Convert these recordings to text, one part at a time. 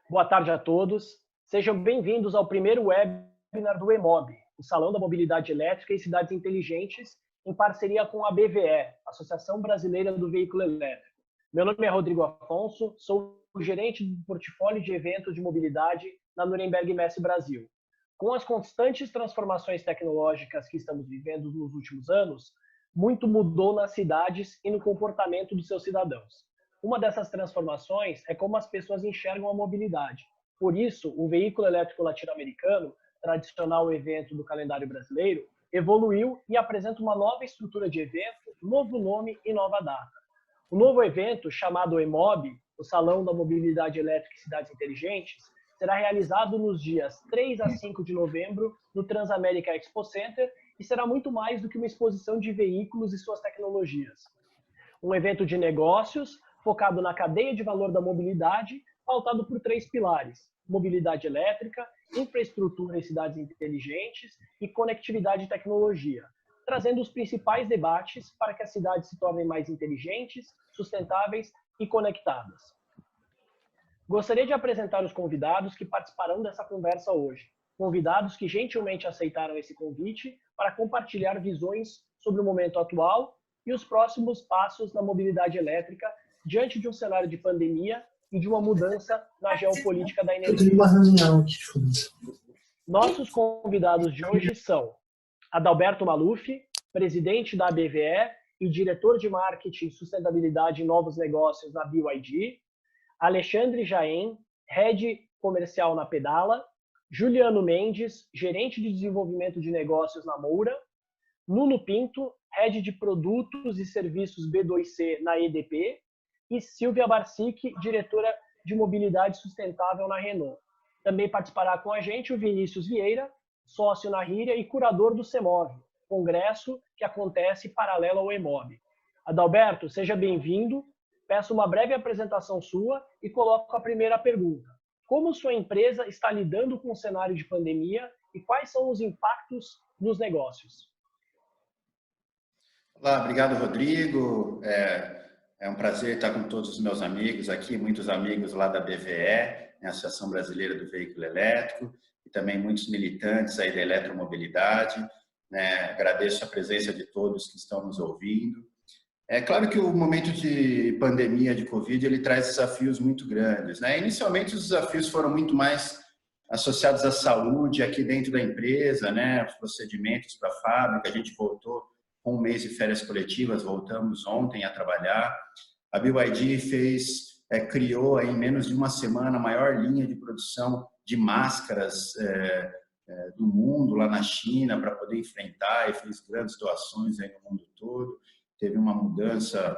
Boa tarde a todos. Sejam bem-vindos ao primeiro webinar do EMOB, o Salão da Mobilidade Elétrica e Cidades Inteligentes, em parceria com a BVE, Associação Brasileira do Veículo Elétrico. Meu nome é Rodrigo Afonso, sou o gerente do portfólio de eventos de mobilidade na Nuremberg Messe Brasil. Com as constantes transformações tecnológicas que estamos vivendo nos últimos anos, muito mudou nas cidades e no comportamento dos seus cidadãos. Uma dessas transformações é como as pessoas enxergam a mobilidade. Por isso, o veículo elétrico latino-americano, tradicional evento do calendário brasileiro, evoluiu e apresenta uma nova estrutura de evento, novo nome e nova data. O novo evento, chamado EMOB, o Salão da Mobilidade Elétrica e Cidades Inteligentes, será realizado nos dias 3 a 5 de novembro no Transamérica Expo Center e será muito mais do que uma exposição de veículos e suas tecnologias. Um evento de negócios focado na cadeia de valor da mobilidade, pautado por 3 pilares: mobilidade elétrica, infraestrutura e cidades inteligentes e conectividade e tecnologia, trazendo os principais debates para que as cidades se tornem mais inteligentes, sustentáveis e conectadas. Gostaria de apresentar os convidados que participarão dessa conversa hoje. Convidados que gentilmente aceitaram esse convite para compartilhar visões sobre o momento atual e os próximos passos na mobilidade elétrica diante de um cenário de pandemia e de uma mudança na geopolítica da energia. Nossos convidados de hoje são Adalberto Maluf, presidente da BVE e diretor de marketing, sustentabilidade e novos negócios na BYD, Alexandre Jaen, head comercial na Pedala, Juliano Mendes, gerente de desenvolvimento de negócios na Moura, Nuno Pinto, head de produtos e serviços B2C na EDP, e Silvia Barsic, diretora de mobilidade sustentável na Renault. Também participará com a gente o Vinícius Vieira, sócio na Ríria e curador do CEMOV, congresso que acontece paralelo ao EMOB. Adalberto, seja bem-vindo. Peço uma breve apresentação sua e coloco a primeira pergunta. Como sua empresa está lidando com o cenário de pandemia e quais são os impactos nos negócios? Olá, obrigado, Rodrigo. É um prazer estar com todos os meus amigos aqui, muitos amigos lá da BVE, Associação Brasileira do Veículo Elétrico, e também muitos militantes aí da eletromobilidade. Agradeço a presença de todos que estão nos ouvindo. É claro que o momento de pandemia de Covid, ele traz desafios muito grandes, né? Inicialmente, os desafios foram muito mais associados à saúde aqui dentro da empresa, né? Os procedimentos para a fábrica, a gente voltou com um mês de férias coletivas, voltamos ontem a trabalhar. A BYD criou em menos de uma semana a maior linha de produção de máscaras do mundo lá na China para poder enfrentar, e fez grandes doações aí no mundo todo. Teve uma mudança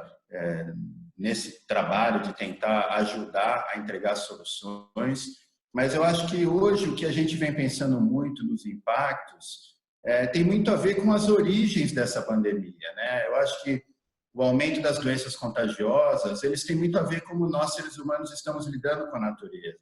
nesse trabalho de tentar ajudar a entregar soluções. Mas eu acho que hoje o que a gente vem pensando muito nos impactos tem muito a ver com as origens dessa pandemia, né? Eu acho que o aumento das doenças contagiosas, eles têm muito a ver como nós, seres humanos, estamos lidando com a natureza,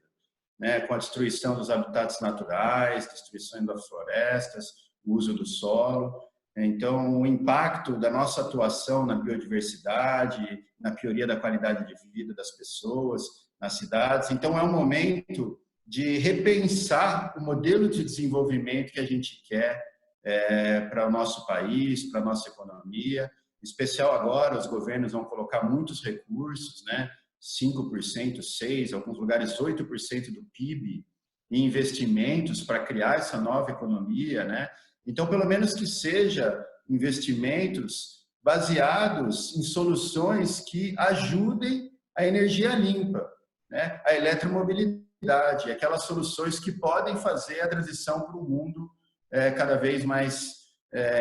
né? Com a destruição dos habitats naturais, destruição das florestas, o uso do solo. Então, o impacto da nossa atuação na biodiversidade, na pioria da qualidade de vida das pessoas, nas cidades. Então, é um momento de repensar o modelo de desenvolvimento que a gente quer para o nosso país, para a nossa economia. Em especial agora, os governos vão colocar muitos recursos, né? 5%, 6%, alguns lugares 8% do PIB em investimentos para criar essa nova economia, né? Então, pelo menos que seja investimentos baseados em soluções que ajudem a energia limpa, né? A eletromobilidade, aquelas soluções que podem fazer a transição para um mundo cada vez mais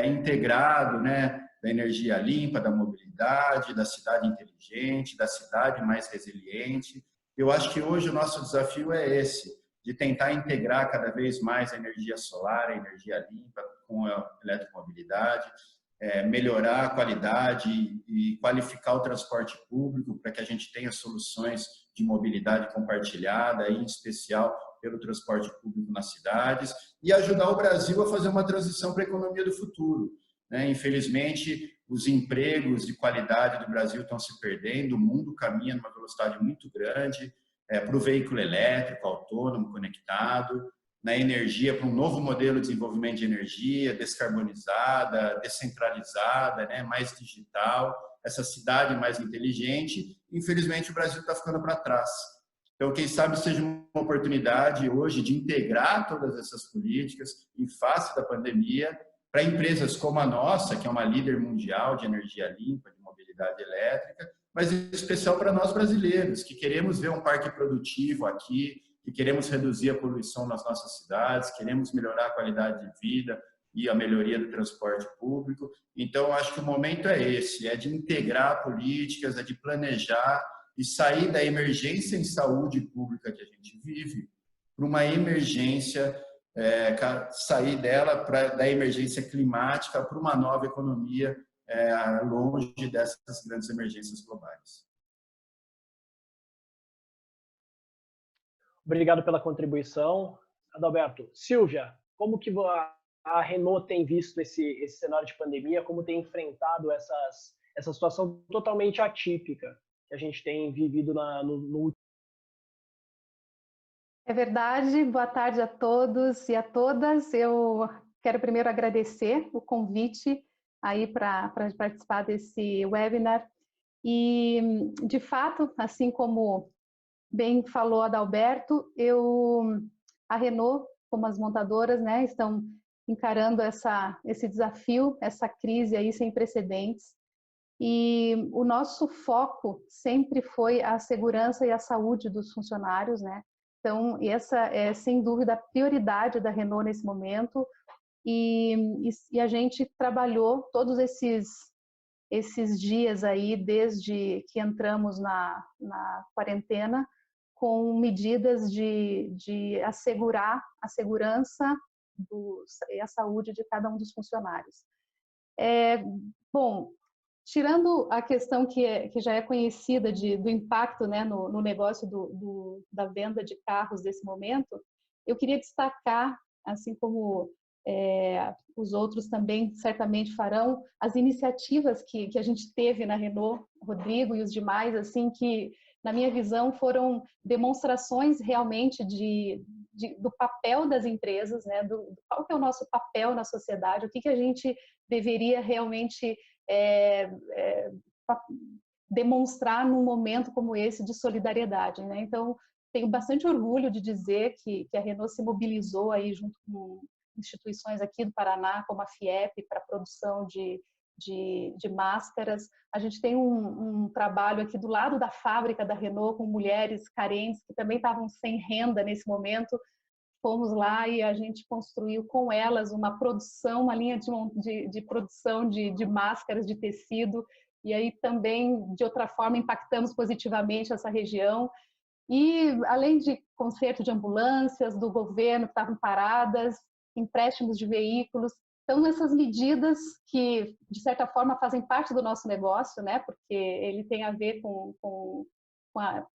integrado, né? Da energia limpa, da mobilidade, da cidade inteligente, da cidade mais resiliente. Eu acho que hoje o nosso desafio é esse, de tentar integrar cada vez mais a energia solar, a energia limpa com a eletromobilidade, melhorar a qualidade e qualificar o transporte público para que a gente tenha soluções de mobilidade compartilhada, em especial pelo transporte público nas cidades, e ajudar o Brasil a fazer uma transição para a economia do futuro. Infelizmente, os empregos de qualidade do Brasil estão se perdendo, o mundo caminha numa velocidade muito grande, para o veículo elétrico, autônomo, conectado, na energia, para um novo modelo de desenvolvimento de energia, descarbonizada, descentralizada, né, mais digital, essa cidade mais inteligente. Infelizmente, o Brasil está ficando para trás. Então, quem sabe seja uma oportunidade hoje de integrar todas essas políticas em face da pandemia para empresas como a nossa, que é uma líder mundial de energia limpa, de mobilidade elétrica, mas em especial para nós brasileiros, que queremos ver um parque produtivo aqui, que queremos reduzir a poluição nas nossas cidades, queremos melhorar a qualidade de vida e a melhoria do transporte público. Então, acho que o momento é esse, é de integrar políticas, é de planejar e sair da emergência em saúde pública que a gente vive para uma emergência, sair dela da emergência climática para uma nova economia longe dessas grandes emergências globais. Obrigado pela contribuição, Adalberto. Silvia, como que a Renault tem visto esse cenário de pandemia, como tem enfrentado essa situação totalmente atípica que a gente tem vivido no último? É verdade, boa tarde a todos e a todas. Eu quero primeiro agradecer o convite aí para participar desse webinar. E, de fato, assim como bem falou Adalberto, a Renault, como as montadoras, né, estão encarando esse desafio, essa crise aí sem precedentes. E o nosso foco sempre foi a segurança e a saúde dos funcionários, né? Então, essa é, sem dúvida, a prioridade da Renault nesse momento. E a gente trabalhou todos esses dias aí, desde que entramos na quarentena, com medidas de assegurar a segurança e a saúde de cada um dos funcionários. Bom, tirando a questão que já é conhecida do impacto, né, no negócio da venda de carros desse momento, eu queria destacar, assim como os outros também certamente farão, as iniciativas que a gente teve na Renault, Rodrigo e os demais, assim, que, na minha visão, foram demonstrações realmente do papel das empresas, né, qual que é o nosso papel na sociedade, o que a gente deveria realmente demonstrar num momento como esse de solidariedade, né? Então, tenho bastante orgulho de dizer que a Renault se mobilizou aí junto com instituições aqui do Paraná, como a FIEP, para a produção de máscaras. A gente tem um trabalho aqui do lado da fábrica da Renault com mulheres carentes que também estavam sem renda nesse momento. Fomos lá e a gente construiu com elas uma linha de produção de máscaras de tecido, e aí também, de outra forma, impactamos positivamente essa região. E além de conserto de ambulâncias do governo que estavam paradas, empréstimos de veículos, então essas medidas que, de certa forma, fazem parte do nosso negócio, né? Porque ele tem a ver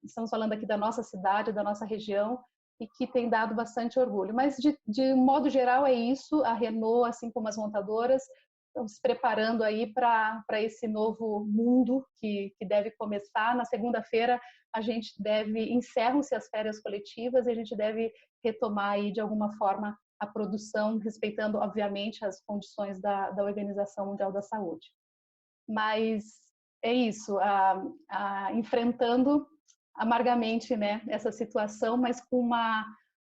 estamos falando aqui da nossa cidade, da nossa região, e que tem dado bastante orgulho. Mas, de modo geral, é isso. A Renault, assim como as montadoras, estão se preparando aí para esse novo mundo que deve começar. Na segunda-feira, encerram-se as férias coletivas e a gente deve retomar aí, de alguma forma, a produção, respeitando, obviamente, as condições da Organização Mundial da Saúde. Mas é isso, enfrentando amargamente, né, essa situação, mas com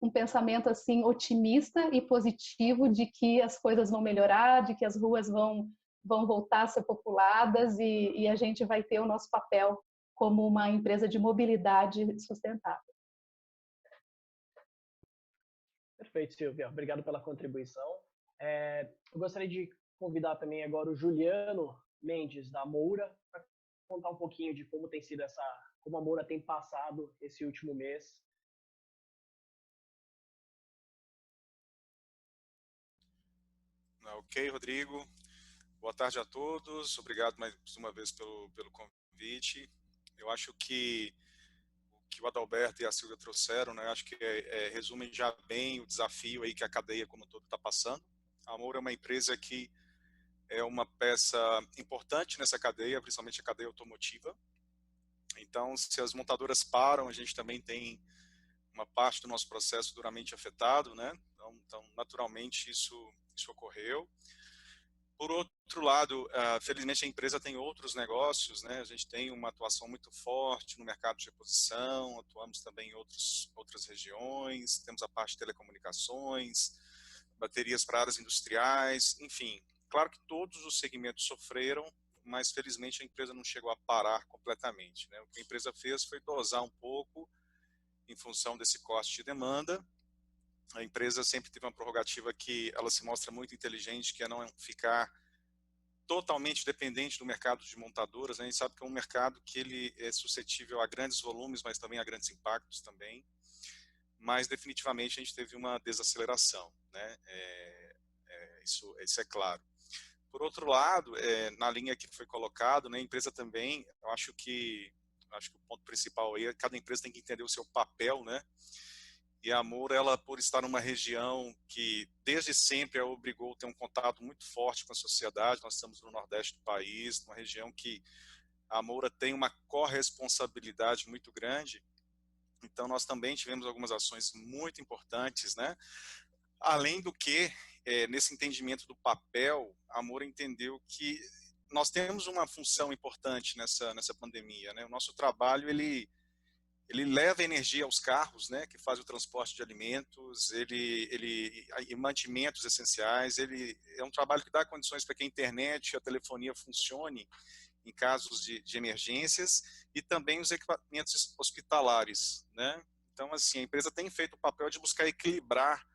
um pensamento assim otimista e positivo de que as coisas vão melhorar, de que as ruas vão voltar a ser populadas e a gente vai ter o nosso papel como uma empresa de mobilidade sustentável. Perfeito, Silvia. Obrigado pela contribuição. Eu gostaria de convidar também agora o Juliano Mendes, da Moura, para contar um pouquinho de como tem sido como a Moura tem passado esse último mês. Ok, Rodrigo. Boa tarde a todos. Obrigado mais uma vez pelo convite. Eu acho que o que o Adalberto e a Silvia trouxeram, né, acho que resumem já bem o desafio aí que a cadeia como um todo está passando. A Moura é uma empresa que é uma peça importante nessa cadeia, principalmente a cadeia automotiva. Então, se as montadoras param, a gente também tem uma parte do nosso processo duramente afetado, né? Então naturalmente, isso ocorreu. Por outro lado, felizmente a empresa tem outros negócios, né? A gente tem uma atuação muito forte no mercado de reposição, atuamos também em outras regiões, temos a parte de telecomunicações, baterias para áreas industriais, enfim. Claro que todos os segmentos sofreram, mas felizmente a empresa não chegou a parar completamente, né? O que a empresa fez foi dosar um pouco em função desse corte de demanda. A empresa sempre teve uma prerrogativa que ela se mostra muito inteligente, que é não ficar totalmente dependente do mercado de montadoras, né? A gente sabe que é um mercado que ele é suscetível a grandes volumes, mas também a grandes impactos também. Mas definitivamente a gente teve uma desaceleração, né? Isso é claro. Por outro lado, na linha que foi colocado, né, a empresa também, eu acho que o ponto principal aí é que cada empresa tem que entender o seu papel, né? E a Amoura, ela, por estar numa região que desde sempre a obrigou a ter um contato muito forte com a sociedade, nós estamos no Nordeste do país, numa região que a Amoura tem uma corresponsabilidade muito grande, então nós também tivemos algumas ações muito importantes, né? Além do que, nesse entendimento do papel, a Amoura entendeu que nós temos uma função importante nessa pandemia, né? O nosso trabalho, ele leva energia aos carros, né, que faz o transporte de alimentos, e mantimentos essenciais. Ele é um trabalho que dá condições para que a internet e a telefonia funcione em casos de emergências, e também os equipamentos hospitalares, né? Então, assim, a empresa tem feito o papel de buscar equilibrar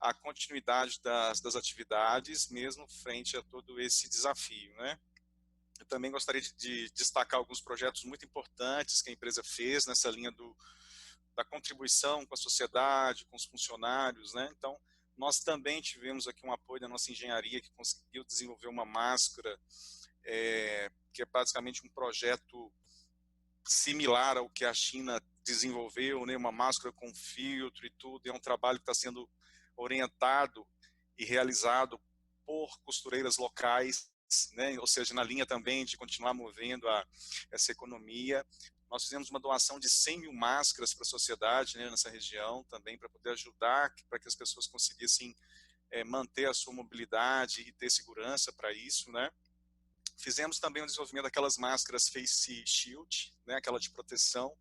a continuidade das atividades, mesmo frente a todo esse desafio, né? Eu também gostaria de destacar alguns projetos muito importantes que a empresa fez nessa linha da contribuição com a sociedade, com os funcionários, né? Então, nós também tivemos aqui um apoio da nossa engenharia, que conseguiu desenvolver uma máscara, que é basicamente um projeto similar ao que a China desenvolveu, né? Uma máscara com filtro e tudo. É um trabalho que está sendo orientado e realizado por costureiras locais, né? Ou seja, na linha também de continuar movendo essa economia. Nós fizemos uma doação de 100 mil máscaras para a sociedade, né, nessa região também, para poder ajudar, para que as pessoas conseguissem manter a sua mobilidade e ter segurança para isso, né? Fizemos também o desenvolvimento daquelas máscaras Face Shield, né, aquela de proteção,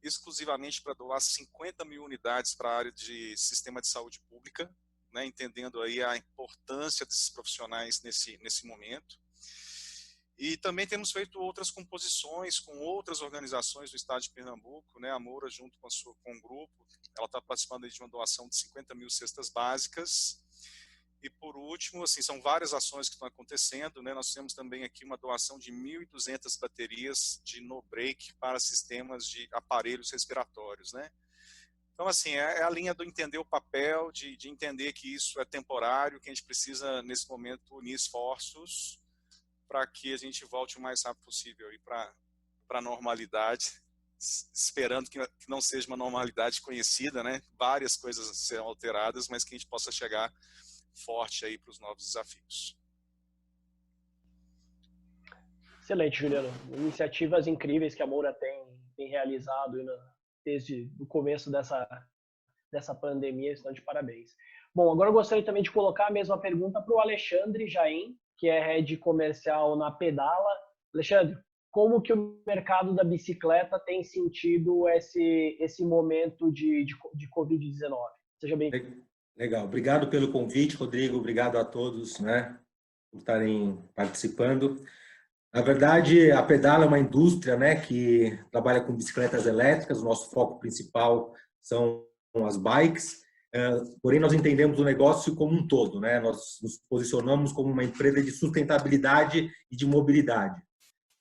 exclusivamente para doar 50 mil unidades para a área de sistema de saúde pública, né, entendendo aí a importância desses profissionais nesse momento. E também temos feito outras composições com outras organizações do estado de Pernambuco, né, a Amoura junto com o grupo, ela está participando de uma doação de 50 mil cestas básicas. E por último, assim, são várias ações que estão acontecendo, né? Nós temos também aqui uma doação de 1.200 baterias de no-break para sistemas de aparelhos respiratórios, né? Então, assim, é a linha do entender o papel, de entender que isso é temporário, que a gente precisa, nesse momento, unir esforços para que a gente volte o mais rápido possível para a normalidade, esperando que não seja uma normalidade conhecida, né? Várias coisas serão alteradas, mas que a gente possa chegar forte aí para os novos desafios. Excelente, Juliano. Iniciativas incríveis que a Amoura tem realizado desde o começo dessa pandemia, estão de parabéns. Bom, agora eu gostaria também de colocar a mesma pergunta para o Alexandre Jaim, que é head comercial na Pedala. Alexandre, como que o mercado da bicicleta tem sentido esse momento de Covid-19? Seja bem-vindo. Legal, obrigado pelo convite, Rodrigo, obrigado a todos, né, por estarem participando. Na verdade, a Pedala é uma indústria, né, que trabalha com bicicletas elétricas, o nosso foco principal são as bikes, porém nós entendemos o negócio como um todo, né, nós nos posicionamos como uma empresa de sustentabilidade e de mobilidade,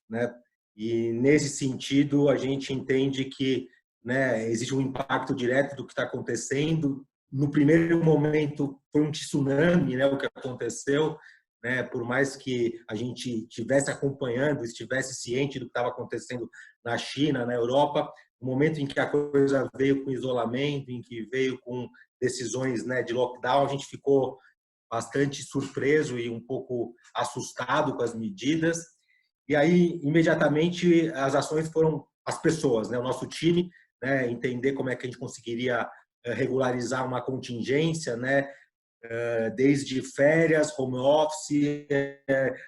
né, e nesse sentido a gente entende que, né, existe um impacto direto do que está acontecendo. No primeiro momento foi um tsunami, né, o que aconteceu, né, por mais que a gente estivesse acompanhando, estivesse ciente do que estava acontecendo na China, na Europa, no momento em que a coisa veio com isolamento, em que veio com decisões, né, de lockdown, a gente ficou bastante surpreso e um pouco assustado com as medidas. E aí, imediatamente, as ações foram as pessoas, né, o nosso time, né, entender como é que a gente conseguiria regularizar uma contingência, né, desde férias, home office,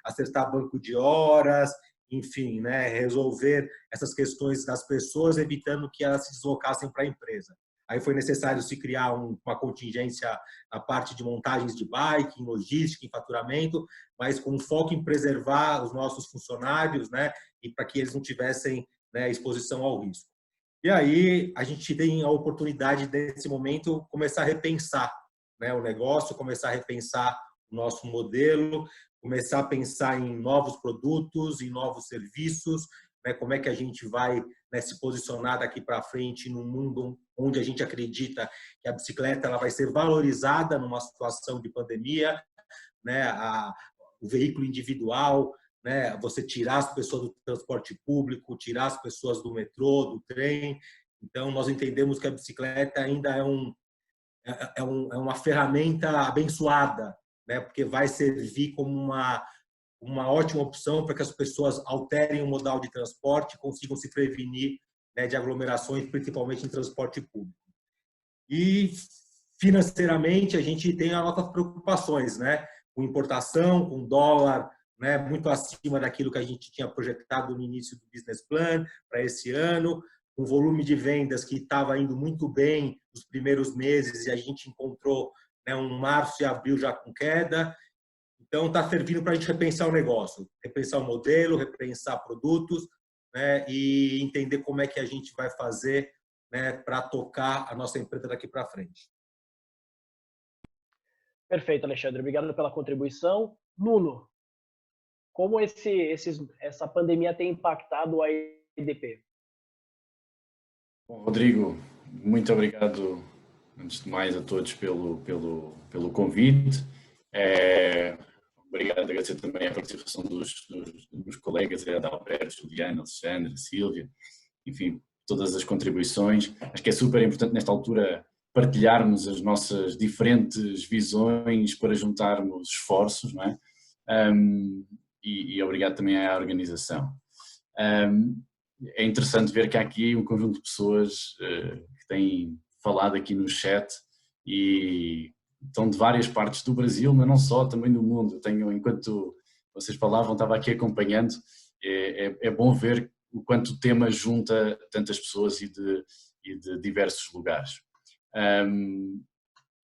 acertar banco de horas, enfim, né, resolver essas questões das pessoas, evitando que elas se deslocassem para a empresa. Aí foi necessário se criar uma contingência na parte de montagens de bike, em logística, em faturamento, mas com foco em preservar os nossos funcionários, né, e para que eles não tivessem, né, exposição ao risco. E aí a gente tem a oportunidade, nesse momento, começar a repensar, né, o negócio, começar a repensar o nosso modelo, começar a pensar em novos produtos, em novos serviços, né, como é que a gente vai, né, se posicionar daqui para frente num mundo onde a gente acredita que a bicicleta ela vai ser valorizada numa situação de pandemia, né, o veículo individual, né, você tirar as pessoas do transporte público, tirar as pessoas do metrô, do trem. Então, nós entendemos que a bicicleta ainda é uma ferramenta abençoada, né, porque vai servir como uma ótima opção para que as pessoas alterem o modal de transporte e consigam se prevenir, né, de aglomerações, principalmente em transporte público. E, financeiramente, a gente tem as nossas preocupações, né, com importação, com dólar, né, muito acima daquilo que a gente tinha projetado no início do business plan para esse ano, um volume de vendas que estava indo muito bem nos primeiros meses e a gente encontrou, né, um março e abril já com queda. Então, está servindo para a gente repensar o negócio, repensar o modelo, repensar produtos, né, e entender como é que a gente vai fazer, né, para tocar a nossa empresa daqui para frente. Perfeito, Alexandre. Obrigado pela contribuição. Nuno, como essa pandemia tem impactado a EDP? Bom, Rodrigo, muito obrigado, antes de mais, a todos pelo convite. Obrigado, agradecer também a participação dos colegas, Adalberto, Juliana, Alexandre, Sílvia, enfim, todas as contribuições. Acho que é super importante nesta altura partilharmos as nossas diferentes visões para juntarmos esforços, não é? E obrigado também à organização. É interessante ver que há aqui um conjunto de pessoas que têm falado aqui no chat e estão de várias partes do Brasil, mas não só, também do mundo. Enquanto vocês falavam, estava aqui acompanhando. É bom ver o quanto o tema junta tantas pessoas e de diversos lugares.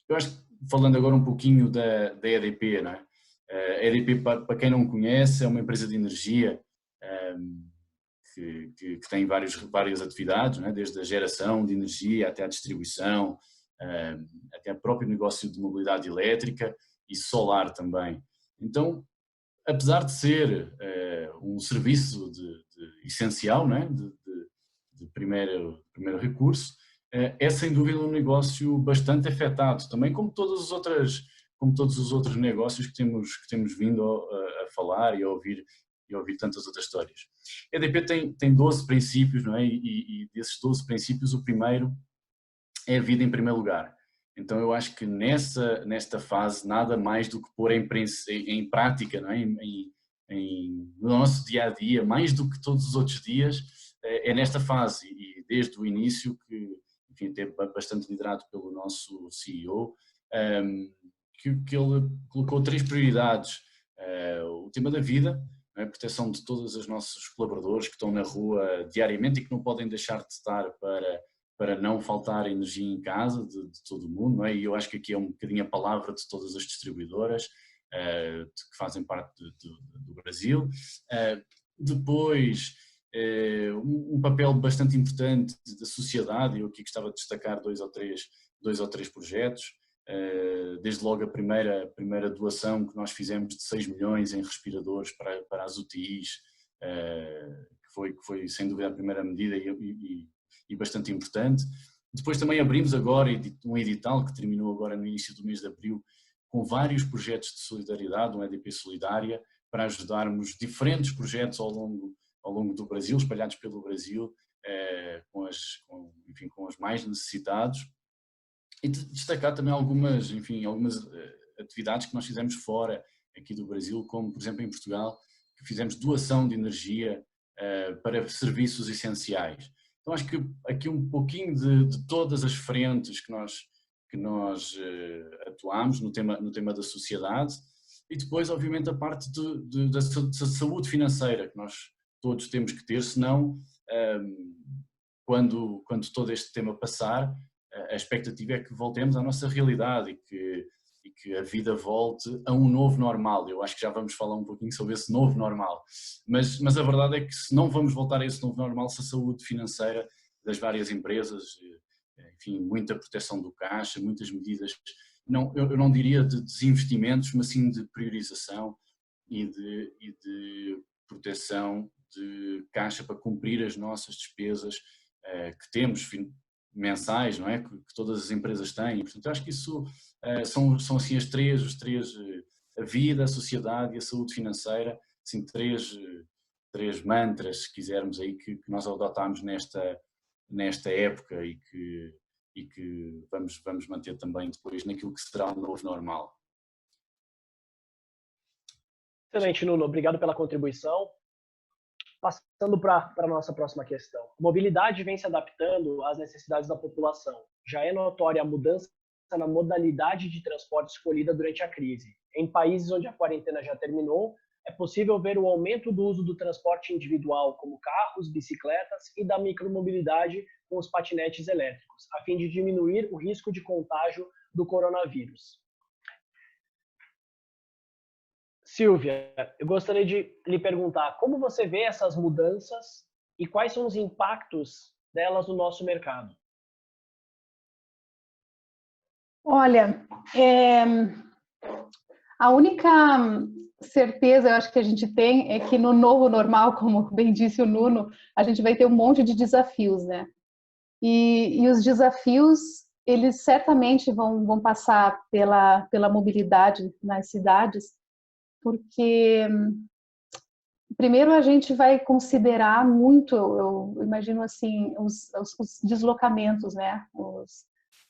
Eu acho que, falando agora um pouquinho da EDP, não é? A EDP, para quem não conhece, é uma empresa de energia que tem várias atividades, não é? Desde a geração de energia até a distribuição, até o próprio negócio de mobilidade elétrica e solar também. Então, apesar de ser um serviço essencial, não é? de primeiro recurso, é sem dúvida um negócio bastante afetado, também como todos os outros negócios que temos vindo a falar e a ouvir tantas outras histórias. A EDP tem 12 princípios, não é? E desses 12 princípios, o primeiro é a vida em primeiro lugar. Então eu acho que nesta fase nada mais do que pôr em prática, não é? No nosso dia a dia, mais do que todos os outros dias, é nesta fase e desde o início que, enfim, teve bastante liderado pelo nosso CEO, que ele colocou 3 prioridades: o tema da vida, a proteção de todos os nossos colaboradores que estão na rua diariamente e que não podem deixar de estar para não faltar energia em casa de todo o mundo, não é? E eu acho que aqui é um bocadinho a palavra de todas as distribuidoras que fazem parte do Brasil. Depois, um papel bastante importante da sociedade. Eu aqui gostava de destacar dois ou três projetos. Desde logo a primeira doação que nós fizemos de 6 milhões em respiradores para as UTIs, que foi sem dúvida a primeira medida e bastante importante. Depois também abrimos agora um edital que terminou agora no início do mês de abril, com vários projetos de solidariedade, um EDP Solidária, para ajudarmos diferentes projetos ao longo do Brasil, espalhados pelo Brasil, com os mais necessitados. E destacar também algumas atividades que nós fizemos fora aqui do Brasil, como por exemplo em Portugal, que fizemos doação de energia para serviços essenciais. Então acho que aqui um pouquinho de todas as frentes que nós atuamos no tema da sociedade, e depois obviamente a parte da saúde financeira que nós todos temos que ter, senão quando todo este tema passar, a expectativa é que voltemos à nossa realidade e que a vida volte a um novo normal. Eu acho que já vamos falar um pouquinho sobre esse novo normal, mas a verdade é que se não vamos voltar a esse novo normal, se a saúde financeira das várias empresas, enfim, muita proteção do caixa, muitas medidas, eu não diria de desinvestimentos, mas sim de priorização e de proteção de caixa para cumprir as nossas despesas que temos mensais, não é? Que todas as empresas têm. Portanto, eu acho que isso são assim os três, a vida, a sociedade e a saúde financeira, assim, três mantras, se quisermos, aí que nós adotámos nesta época e que vamos manter também depois naquilo que será o novo normal. Excelente, Nuno. Obrigado pela contribuição. Passando para a nossa próxima questão. A mobilidade vem se adaptando às necessidades da população. Já é notória a mudança na modalidade de transporte escolhida durante a crise. Em países onde a quarentena já terminou, é possível ver o aumento do uso do transporte individual, como carros, bicicletas, e da micromobilidade com os patinetes elétricos, a fim de diminuir o risco de contágio do coronavírus. Silvia, eu gostaria de lhe perguntar como você vê essas mudanças e quais são os impactos delas no nosso mercado? Olha, a única certeza, eu acho que a gente tem é que no novo normal, como bem disse o Nuno, a gente vai ter um monte de desafios, né? E os desafios, eles certamente vão passar pela mobilidade nas cidades, porque primeiro a gente vai considerar muito, eu imagino assim, os deslocamentos, né?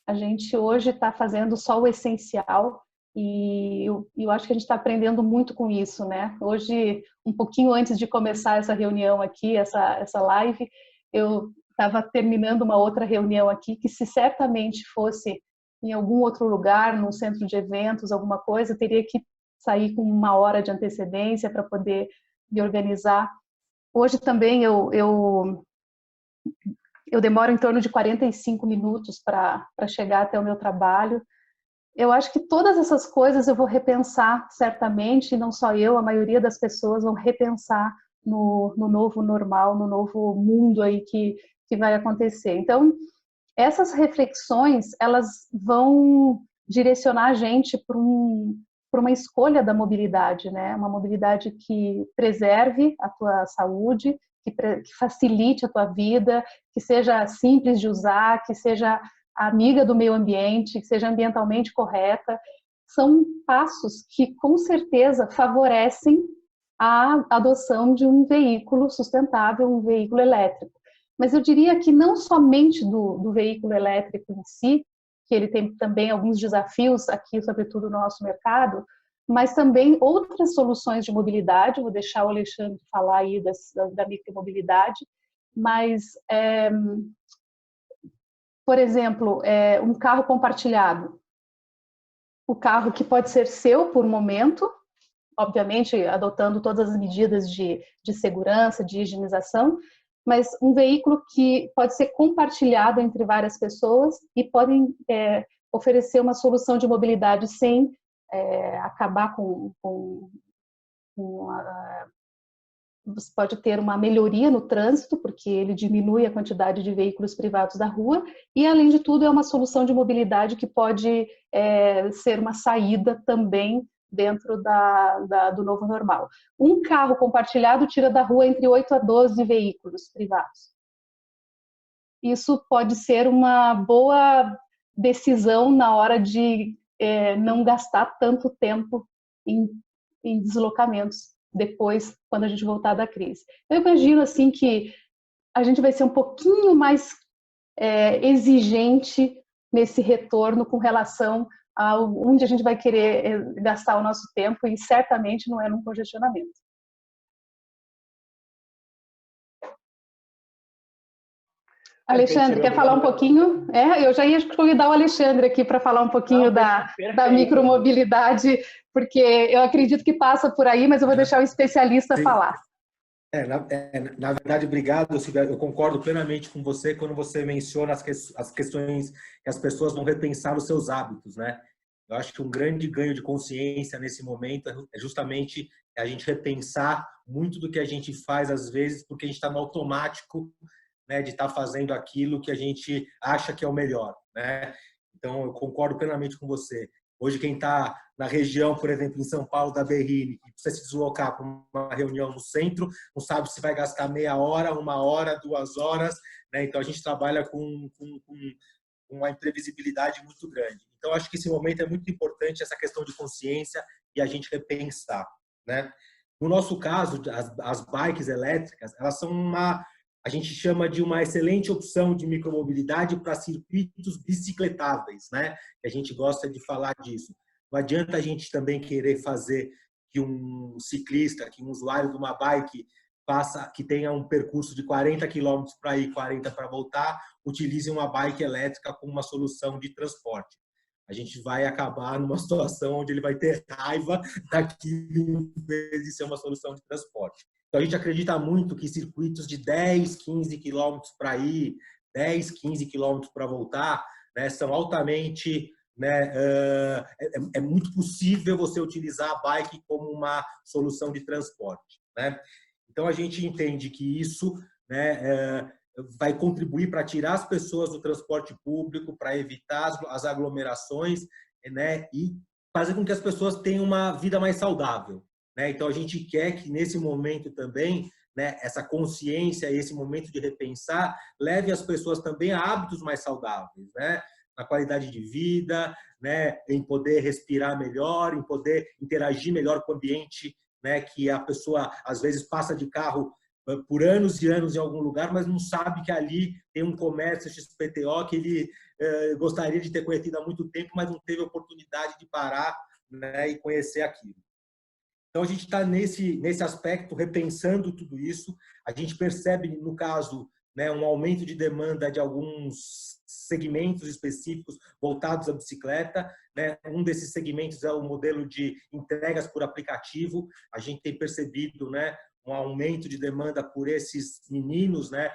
A gente hoje está fazendo só o essencial e eu acho que a gente está aprendendo muito com isso, né? Hoje, um pouquinho antes de começar essa reunião aqui, essa live, eu estava terminando uma outra reunião aqui que, se certamente fosse em algum outro lugar, num centro de eventos, alguma coisa, eu teria que sair com 1 hora de antecedência para poder me organizar. Hoje também eu demoro em torno de 45 minutos para chegar até o meu trabalho. Eu acho que todas essas coisas eu vou repensar certamente, e não só eu, a maioria das pessoas vão repensar no novo normal, no novo mundo aí que vai acontecer. Então, essas reflexões, elas vão direcionar a gente para uma escolha da mobilidade, né? Uma mobilidade que preserve a tua saúde, que facilite a tua vida, que seja simples de usar, que seja amiga do meio ambiente, que seja ambientalmente correta. São passos que, com certeza, favorecem a adoção de um veículo sustentável, um veículo elétrico. Mas eu diria que não somente do veículo elétrico em si, que ele tem também alguns desafios aqui, sobretudo no nosso mercado, mas também outras soluções de mobilidade. Vou deixar o Alexandre falar aí da micromobilidade, mas, por exemplo, um carro compartilhado. O carro que pode ser seu por um momento, obviamente adotando todas as medidas de segurança, de higienização, mas um veículo que pode ser compartilhado entre várias pessoas e podem oferecer uma solução de mobilidade sem acabar você pode ter uma melhoria no trânsito, porque ele diminui a quantidade de veículos privados da rua, e além de tudo é uma solução de mobilidade que pode ser uma saída também dentro do novo normal. Um carro compartilhado tira da rua entre 8 a 12 veículos privados. Isso pode ser uma boa decisão na hora de não gastar tanto tempo em deslocamentos depois, quando a gente voltar da crise. Eu imagino assim que a gente vai ser um pouquinho mais exigente nesse retorno com relação a onde a gente vai querer gastar o nosso tempo, e certamente não é num congestionamento. Alexandre, quer falar um pouquinho? Eu já ia convidar o Alexandre aqui para falar um pouquinho da micromobilidade, porque eu acredito que passa por aí, mas eu vou deixar o especialista falar. Na verdade, obrigado, Silvia. Eu concordo plenamente com você quando você menciona as questões que as pessoas vão repensar os seus hábitos, né? Eu acho que um grande ganho de consciência nesse momento é justamente a gente repensar muito do que a gente faz, às vezes, porque a gente está no automático, né, de estar fazendo aquilo que a gente acha que é o melhor, né? Então, eu concordo plenamente com você. Hoje, quem está na região, por exemplo, em São Paulo, da Berrini, que precisa se deslocar para uma reunião no centro, não sabe se vai gastar meia hora, 1 hora, 2 horas, né? Então, a gente trabalha com uma imprevisibilidade muito grande. Então, acho que esse momento é muito importante, essa questão de consciência e a gente repensar, né? No nosso caso, as bikes elétricas, elas são a gente chama de uma excelente opção de micromobilidade para circuitos bicicletáveis, né? A gente gosta de falar disso. Não adianta a gente também querer fazer que um ciclista, que um usuário de uma bike que tenha um percurso de 40 km para ir, 40 para voltar, utilize uma bike elétrica como uma solução de transporte. A gente vai acabar numa situação onde ele vai ter raiva daquilo em vez de ser uma solução de transporte. Então, a gente acredita muito que circuitos de 10, 15 quilômetros para ir, 10, 15 quilômetros para voltar, né, são altamente... Né, é muito possível você utilizar a bike como uma solução de transporte, né? Então, a gente entende que isso, né, vai contribuir para tirar as pessoas do transporte público, para evitar as aglomerações, né, e fazer com que as pessoas tenham uma vida mais saudável, né? Então, a gente quer que, nesse momento também, né, essa consciência, esse momento de repensar, leve as pessoas também a hábitos mais saudáveis, né? Na qualidade de vida, né, em poder respirar melhor, em poder interagir melhor com o ambiente, né, que a pessoa às vezes passa de carro por anos e anos em algum lugar, mas não sabe que ali tem um comércio XPTO que ele gostaria de ter conhecido há muito tempo, mas não teve oportunidade de parar, né, e conhecer aquilo. Então, a gente está nesse aspecto, repensando tudo isso. A gente percebe, no caso, né, um aumento de demanda de alguns segmentos específicos voltados à bicicleta, né? Um desses segmentos é o modelo de entregas por aplicativo. A gente tem percebido, né, um aumento de demanda por esses meninos, né,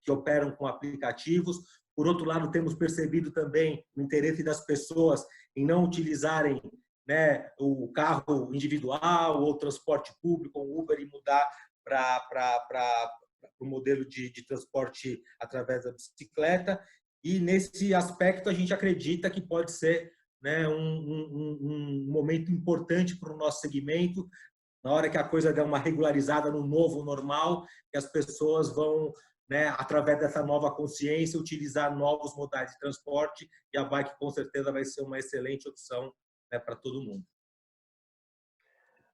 que operam com aplicativos. Por outro lado, temos percebido também o interesse das pessoas em não utilizarem, né, o carro individual ou transporte público, o Uber, e mudar para o modelo de transporte através da bicicleta. E, nesse aspecto, a gente acredita que pode ser, né, um momento importante para o nosso segmento, na hora que a coisa der uma regularizada no novo normal, que as pessoas vão, né, através dessa nova consciência, utilizar novos modais de transporte, e a bike, com certeza, vai ser uma excelente opção, né, para todo mundo.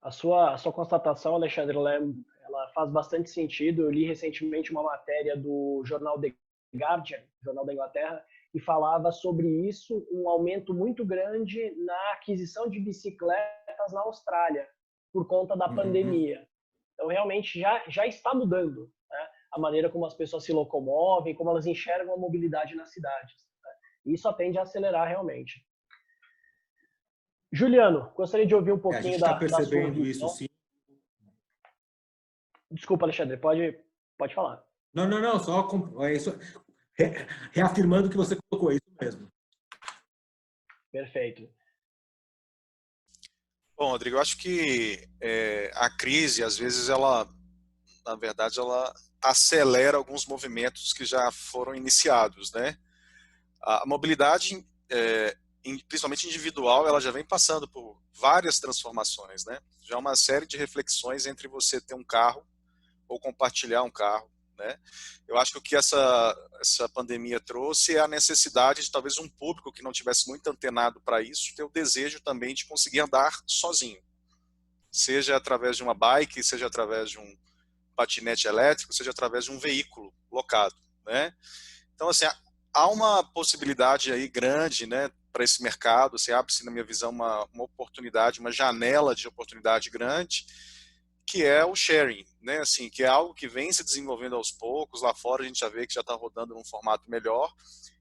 A sua constatação, Alexandre, ela faz bastante sentido. Eu li recentemente uma matéria do jornal The Guardian, jornal da Inglaterra, e falava sobre isso, um aumento muito grande na aquisição de bicicletas na Austrália, por conta da pandemia. Então, realmente, já está mudando, né, a maneira como as pessoas se locomovem, como elas enxergam a mobilidade nas cidades, né? E isso tende a acelerar realmente. Juliano, gostaria de ouvir um pouquinho da sua visão. Isso, sim. Desculpa, Alexandre, pode falar. Não, só isso, reafirmando o que você colocou, é isso mesmo. Perfeito. Bom, Rodrigo, eu acho que a crise, às vezes, ela, na verdade, ela acelera alguns movimentos que já foram iniciados, né? A mobilidade, principalmente individual, ela já vem passando por várias transformações, né? Já uma série de reflexões entre você ter um carro ou compartilhar um carro, né? Eu acho que o que essa pandemia trouxe é a necessidade de talvez um público que não tivesse muito antenado para isso ter o desejo também de conseguir andar sozinho, seja através de uma bike, seja através de um patinete elétrico, seja através de um veículo locado, né? Então, assim, há uma possibilidade aí grande, né, para esse mercado. Se abre-se, na minha visão, uma oportunidade, uma janela de oportunidade grande, que é o sharing, né? Assim, que é algo que vem se desenvolvendo aos poucos. Lá fora a gente já vê que já está rodando num formato melhor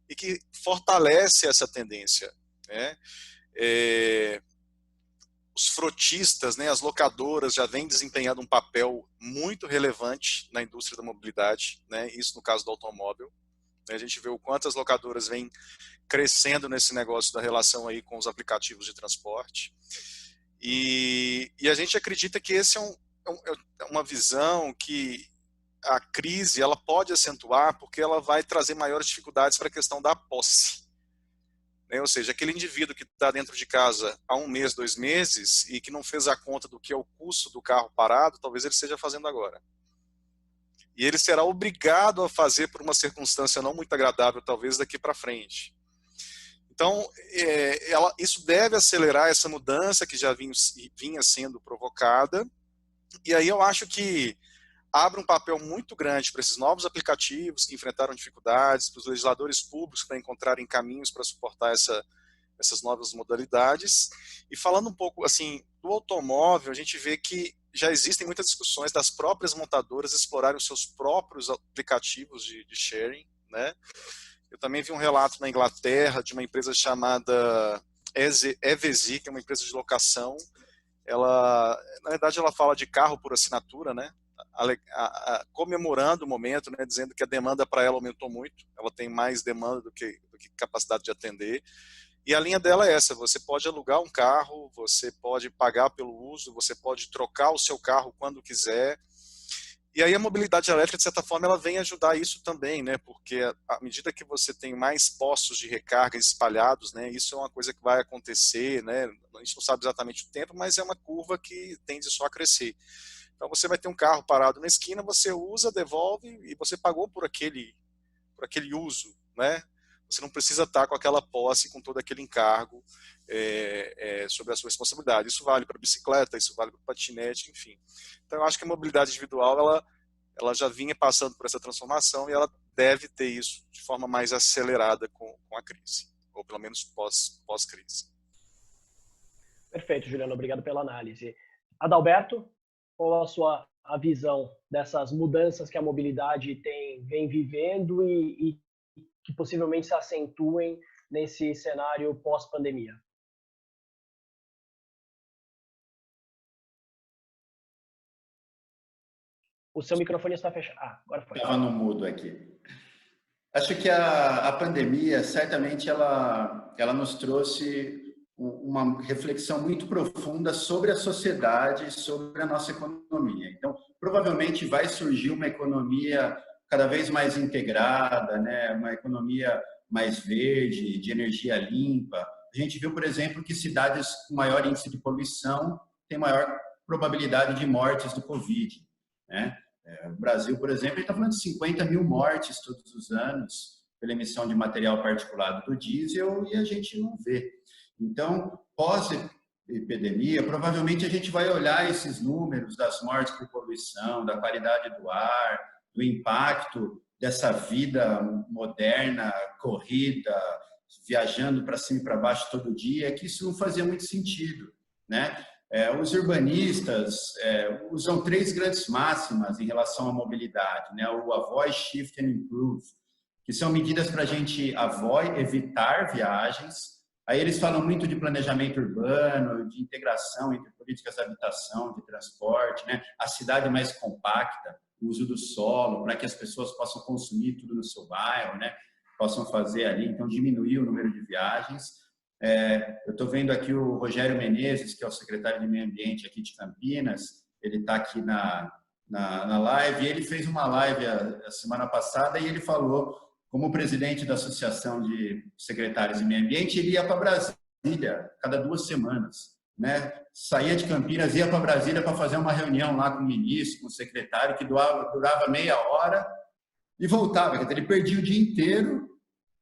e que fortalece essa tendência, né? Os frotistas, né, as locadoras já vêm desempenhando um papel muito relevante na indústria da mobilidade, né? Isso no caso do automóvel. A gente vê o quanto as locadoras vêm crescendo nesse negócio da relação aí com os aplicativos de transporte. E a gente acredita que esse é uma visão que a crise ela pode acentuar porque ela vai trazer maiores dificuldades para a questão da posse. Ou seja, aquele indivíduo que está dentro de casa há 1 mês, 2 meses e que não fez a conta do que é o custo do carro parado, talvez ele esteja fazendo agora. E ele será obrigado a fazer por uma circunstância não muito agradável, talvez daqui para frente. Então, isso deve acelerar essa mudança que já vinha sendo provocada. E aí eu acho que abre um papel muito grande para esses novos aplicativos que enfrentaram dificuldades, para os legisladores públicos para encontrarem caminhos para suportar essas novas modalidades. E falando um pouco assim do automóvel, a gente vê que já existem muitas discussões das próprias montadoras explorarem os seus próprios aplicativos de sharing, né? Eu também vi um relato na Inglaterra de uma empresa chamada Evezi, que é uma empresa de locação. Na verdade, ela fala de carro por assinatura, né? Comemorando o momento, né? Dizendo que a demanda para ela aumentou muito. Ela tem mais demanda do que capacidade de atender. E a linha dela é essa: você pode alugar um carro, você pode pagar pelo uso, você pode trocar o seu carro quando quiser. E aí a mobilidade elétrica, de certa forma, ela vem ajudar isso também, né? Porque à medida que você tem mais postos de recarga espalhados, né? Isso é uma coisa que vai acontecer, né? A gente não sabe exatamente o tempo, mas é uma curva que tende só a crescer. Então você vai ter um carro parado na esquina, você usa, devolve e você pagou por aquele uso, né? Você não precisa estar com aquela posse, com todo aquele encargo sobre a sua responsabilidade. Isso vale para bicicleta, isso vale para patinete, enfim. Então eu acho que a mobilidade individual ela já vinha passando por essa transformação e ela deve ter isso de forma mais acelerada com a crise, ou pelo menos pós-crise. Perfeito, Juliano, obrigado pela análise. Adalberto, qual a visão dessas mudanças que a mobilidade vem vivendo e que possivelmente se acentuem nesse cenário pós-pandemia? O seu microfone está fechado. Agora foi. Estava no mudo aqui. Acho que a pandemia, certamente, ela nos trouxe uma reflexão muito profunda sobre a sociedade, sobre a nossa economia. Então, provavelmente vai surgir uma economia cada vez mais integrada, né? Uma economia mais verde, de energia limpa. A gente viu, por exemplo, que cidades com maior índice de poluição têm maior probabilidade de mortes do Covid, né? O Brasil, por exemplo, está falando de 50 mil mortes todos os anos pela emissão de material particulado do diesel e a gente não vê. Então, pós-epidemia, provavelmente a gente vai olhar esses números das mortes por poluição, da qualidade do ar, do impacto dessa vida moderna, corrida, viajando para cima e para baixo todo dia, que isso não fazia muito sentido, né? Os urbanistas usam 3 grandes máximas em relação à mobilidade, né? O avoid, shift and improve, que são medidas para a gente evitar viagens. Aí eles falam muito de planejamento urbano, de integração entre políticas de habitação, de transporte, né? A cidade mais compacta, o uso do solo, para que as pessoas possam consumir tudo no seu bairro, né? Possam fazer ali, então diminuir o número de viagens. Eu estou vendo aqui o Rogério Menezes, que é o secretário de Meio Ambiente aqui de Campinas, ele está aqui na live, e ele fez uma live a semana passada e ele falou, como presidente da Associação de Secretários de Meio Ambiente, ele ia para Brasília cada 2 semanas, né? Saía de Campinas, ia para Brasília para fazer uma reunião lá com o ministro, com o secretário, que durava meia hora e voltava. Quer dizer, ele perdia o dia inteiro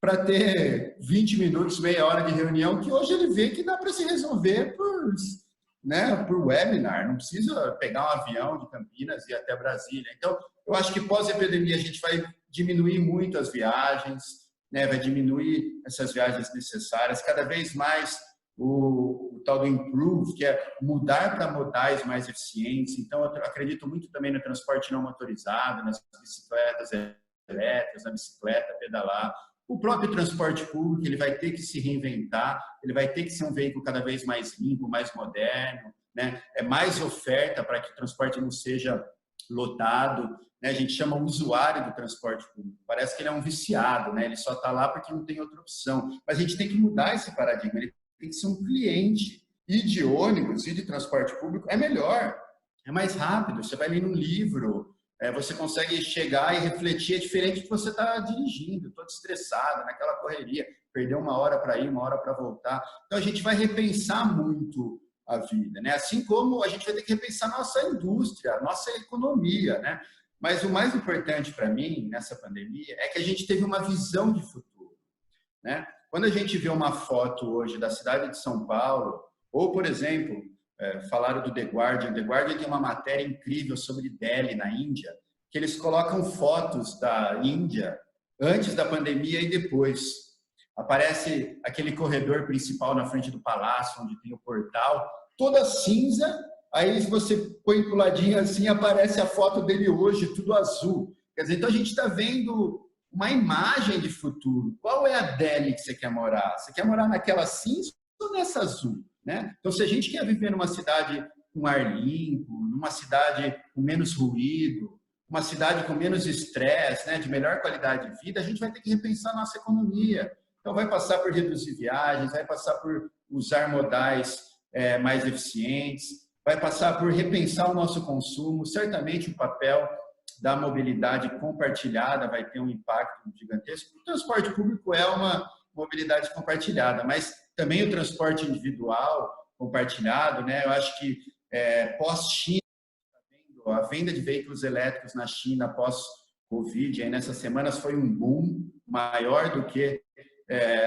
para ter 20 minutos, meia hora de reunião, que hoje ele vê que dá para se resolver por webinar, não precisa pegar um avião de Campinas e ir até Brasília. Então, eu acho que pós-epidemia a gente vai diminuir muito as viagens, né? Vai diminuir essas viagens necessárias, cada vez mais o o tal do improve, que é mudar para modais mais eficientes. Então, eu acredito muito também no transporte não motorizado, nas bicicletas elétricas, na bicicleta, pedalar. O próprio transporte público, ele vai ter que se reinventar, ele vai ter que ser um veículo cada vez mais limpo, mais moderno, né? É mais oferta para que o transporte não seja lotado, né? A gente chama o usuário do transporte público, parece que ele é um viciado, né? Ele só está lá porque não tem outra opção. Mas a gente tem que mudar esse paradigma, ele tem que ser um cliente. E de ônibus e de transporte público é melhor, é mais rápido, você vai ler um livro, você consegue chegar e refletir, é diferente de você estar dirigindo, todo estressado, naquela correria, perder uma hora para ir, uma hora para voltar. Então a gente vai repensar muito a vida, né? Assim como a gente vai ter que repensar nossa indústria, nossa economia, né? Mas o mais importante para mim nessa pandemia é que a gente teve uma visão de futuro, né? Quando a gente vê uma foto hoje da cidade de São Paulo, ou, por exemplo, falaram do The Guardian tem uma matéria incrível sobre Delhi, na Índia, que eles colocam fotos da Índia antes da pandemia e depois. Aparece aquele corredor principal na frente do palácio, onde tem o portal, toda cinza, aí se você põe pro ladinho assim, aparece a foto dele hoje, tudo azul. Quer dizer, então a gente está vendo uma imagem de futuro. Qual é a Delhi que você quer morar? Você quer morar naquela cinza ou nessa azul? Né? Então, se a gente quer viver numa cidade com ar limpo, numa cidade com menos ruído, uma cidade com menos estresse, né, de melhor qualidade de vida, a gente vai ter que repensar a nossa economia. Então, vai passar por reduzir viagens, vai passar por usar modais mais eficientes, vai passar por repensar o nosso consumo. Certamente, o papel da mobilidade compartilhada vai ter um impacto gigantesco. O transporte público é uma mobilidade compartilhada, mas também o transporte individual compartilhado, né? Eu acho que pós-China, a venda de veículos elétricos na China pós-Covid, aí nessas semanas foi um boom maior do que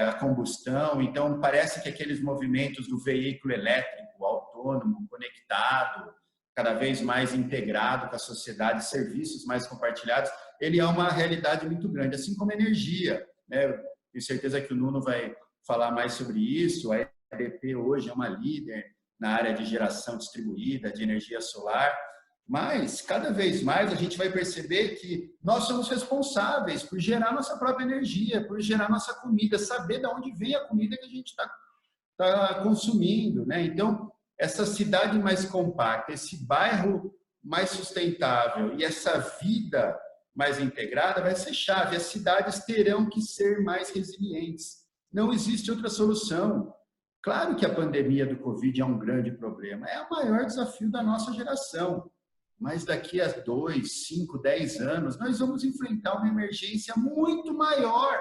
a combustão. Então, parece que aqueles movimentos do veículo elétrico, autônomo, conectado, cada vez mais integrado com a sociedade, serviços mais compartilhados, ele é uma realidade muito grande, assim como a energia, né? Eu tenho certeza que o Nuno vai falar mais sobre isso. A EDP hoje é uma líder na área de geração distribuída, de energia solar, mas cada vez mais a gente vai perceber que nós somos responsáveis por gerar nossa própria energia, por gerar nossa comida, saber de onde vem a comida que a gente está consumindo, né? Então, essa cidade mais compacta, esse bairro mais sustentável e essa vida mais integrada vai ser chave. As cidades terão que ser mais resilientes. Não existe outra solução. Claro que a pandemia do Covid é um grande problema, é o maior desafio da nossa geração. Mas daqui a 2, 5, 10 anos, nós vamos enfrentar uma emergência muito maior.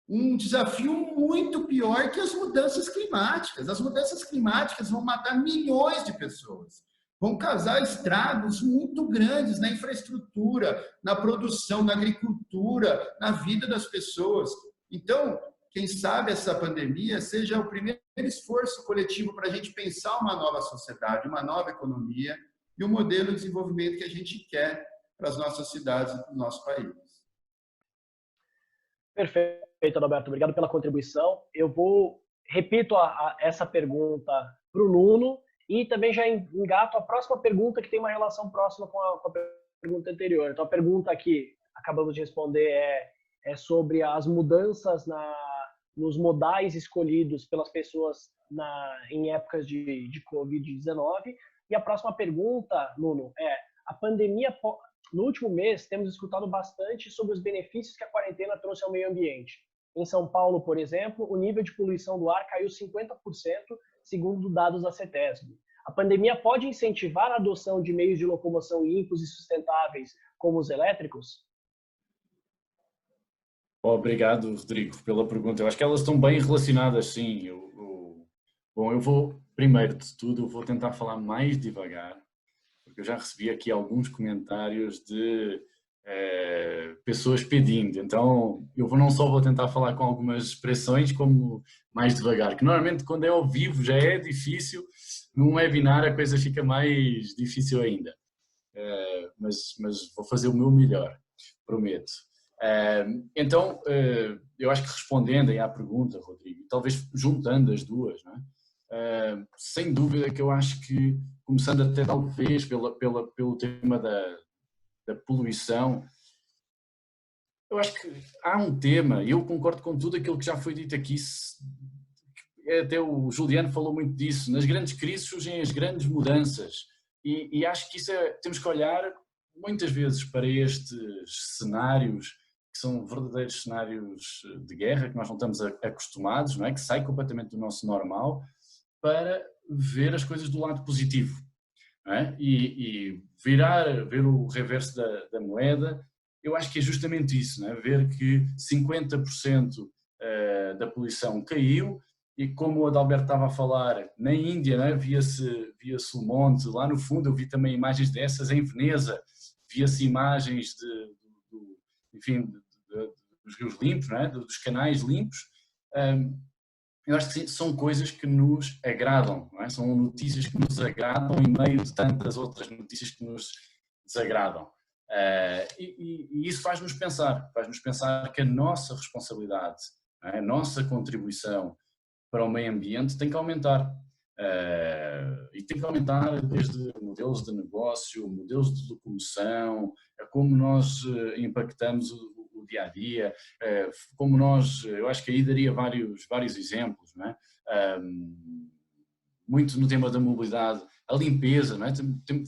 Um desafio muito pior que as mudanças climáticas. As mudanças climáticas vão matar milhões de pessoas. Vão causar estragos muito grandes na infraestrutura, na produção, na agricultura, na vida das pessoas. Então, quem sabe essa pandemia seja o primeiro esforço coletivo para a gente pensar uma nova sociedade, uma nova economia e o modelo de desenvolvimento que a gente quer para as nossas cidades e para o nosso país. Perfeito, Adalberto. Obrigado pela contribuição. Eu repito essa pergunta para o Nuno e também já engato a próxima pergunta que tem uma relação próxima com a pergunta anterior. Então, a pergunta que acabamos de responder é sobre as mudanças nos modais escolhidos pelas pessoas em épocas de Covid-19. E a próxima pergunta, Nuno, a pandemia... No último mês, temos escutado bastante sobre os benefícios que a quarentena trouxe ao meio ambiente. Em São Paulo, por exemplo, o nível de poluição do ar caiu 50%, segundo dados da CETESB. A pandemia pode incentivar a adoção de meios de locomoção limpos e sustentáveis, como os elétricos? Obrigado, Rodrigo, pela pergunta. Eu acho que elas estão bem relacionadas, sim. Bom, eu vou, primeiro de tudo, eu vou tentar falar mais devagar, porque eu já recebi aqui alguns comentários de pessoas pedindo. Então, eu não só vou tentar falar com algumas expressões, como mais devagar, que normalmente quando é ao vivo já é difícil, num webinar a coisa fica mais difícil ainda. Mas vou fazer o meu melhor, prometo. Então, eu acho que respondendo aí à pergunta, Rodrigo, talvez juntando as duas, não é? sem dúvida que eu acho que, começando até talvez pelo tema da poluição, eu acho que há um tema, e eu concordo com tudo aquilo que já foi dito aqui, até o Juliano falou muito disso, nas grandes crises surgem as grandes mudanças, e acho que isso temos que olhar muitas vezes para estes cenários, que são verdadeiros cenários de guerra, que nós não estamos acostumados, não é? Que sai completamente do nosso normal, para ver as coisas do lado positivo, não é? E ver o reverso da moeda, eu acho que é justamente isso, não é? Ver que 50% da poluição caiu, e como o Adalberto estava a falar, na Índia, não é? Via-se o monte, lá no fundo eu vi também imagens dessas, em Veneza, via-se imagens dos rios limpos, não é? Dos canais limpos. Eu acho que são coisas que nos agradam, não é? São notícias que nos agradam em meio de tantas outras notícias que nos desagradam. E isso faz-nos pensar que a nossa responsabilidade, não é? A nossa contribuição para o meio ambiente tem que aumentar. E tem que aumentar desde modelos de negócio, modelos de locomoção, a como nós impactamos o dia a dia, como nós, eu acho que aí daria vários exemplos, não é? Muito no tema da mobilidade, a limpeza, não é?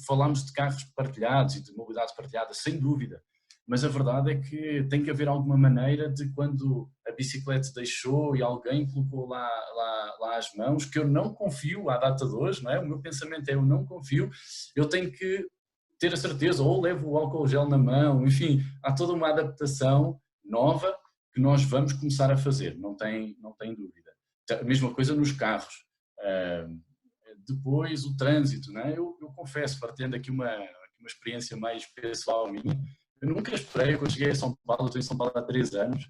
Falámos de carros partilhados e de mobilidade partilhada, sem dúvida, mas a verdade é que tem que haver alguma maneira de, quando a bicicleta deixou e alguém colocou lá as mãos, que eu não confio à data de hoje, não é? O meu pensamento é: eu não confio, eu tenho que ter a certeza, ou levo o álcool gel na mão, enfim, há toda uma adaptação nova que nós vamos começar a fazer, não tem dúvida. A mesma coisa nos carros. Depois o trânsito, não é? Eu confesso, partilhando aqui uma experiência mais pessoal minha, eu nunca esperei, quando cheguei a São Paulo, eu estou em São Paulo há 3 anos,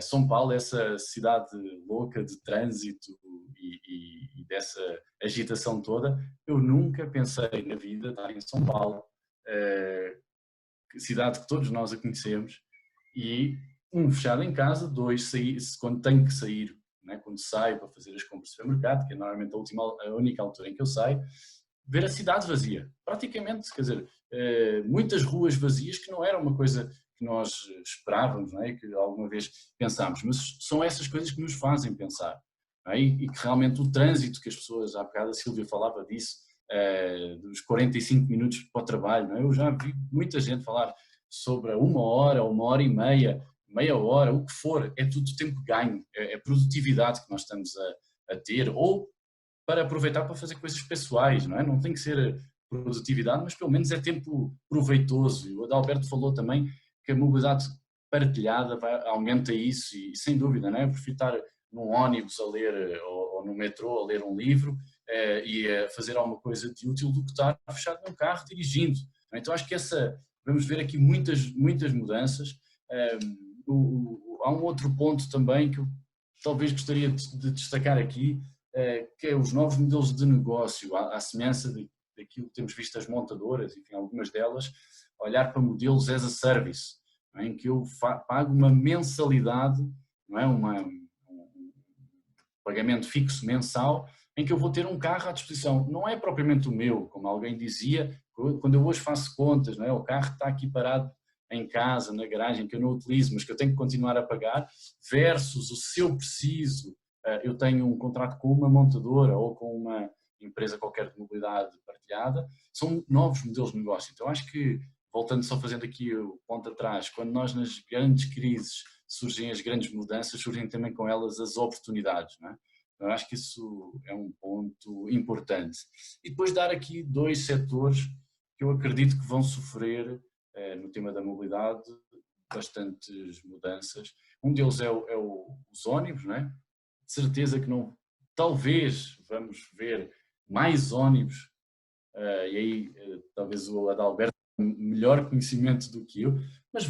São Paulo, essa cidade louca de trânsito e dessa agitação toda, eu nunca pensei na vida estar em São Paulo, cidade que todos nós a conhecemos, e fechado em casa, 2, quando tenho que sair, né, quando saio para fazer as compras do supermercado, que é normalmente a única altura em que eu saio, ver a cidade vazia, praticamente, quer dizer, muitas ruas vazias, que não era uma coisa que nós esperávamos, não é? Que alguma vez pensámos, mas são essas coisas que nos fazem pensar, não é? E que realmente o trânsito, que as pessoas, há bocado a Sílvia falava disso, dos 45 minutos para o trabalho, não é? Eu já vi muita gente falar sobre 1 hora, 1h30, meia hora, o que for, é tudo tempo ganho, é produtividade que nós estamos a ter, ou para aproveitar para fazer coisas pessoais, não é? Não tem que ser produtividade, mas pelo menos é tempo proveitoso. E o Adalberto falou também que a mobilidade partilhada aumenta isso, e sem dúvida, não é? Eu prefiro estar num ônibus a ler, ou no metrô a ler um livro e a fazer alguma coisa de útil, do que estar fechado num carro dirigindo. Então acho que vamos ver aqui muitas mudanças. Há um outro ponto também que eu talvez gostaria de destacar aqui, que é os novos modelos de negócio, à semelhança daquilo que temos visto as montadoras, enfim, algumas delas, olhar para modelos as a service, não é? Em que eu pago uma mensalidade, não é? Um pagamento fixo mensal, em que eu vou ter um carro à disposição. Não é propriamente o meu, como alguém dizia, quando eu hoje faço contas, não é? O carro está aqui parado em casa, na garagem, que eu não utilizo, mas que eu tenho que continuar a pagar, versus o se eu preciso, eu tenho um contrato com uma montadora ou com uma empresa qualquer de mobilidade partilhada, são novos modelos de negócio. Então acho que, voltando só fazendo aqui o ponto atrás, quando nós nas grandes crises surgem as grandes mudanças, surgem também com elas as oportunidades, não é? Eu acho que isso é um ponto importante. E depois dar aqui 2 setores que eu acredito que vão sofrer no tema da mobilidade bastantes mudanças. Um deles é os ônibus, não é? De certeza que não, talvez vamos ver mais ônibus, e aí talvez o Adalberto tenha melhor conhecimento do que eu, mas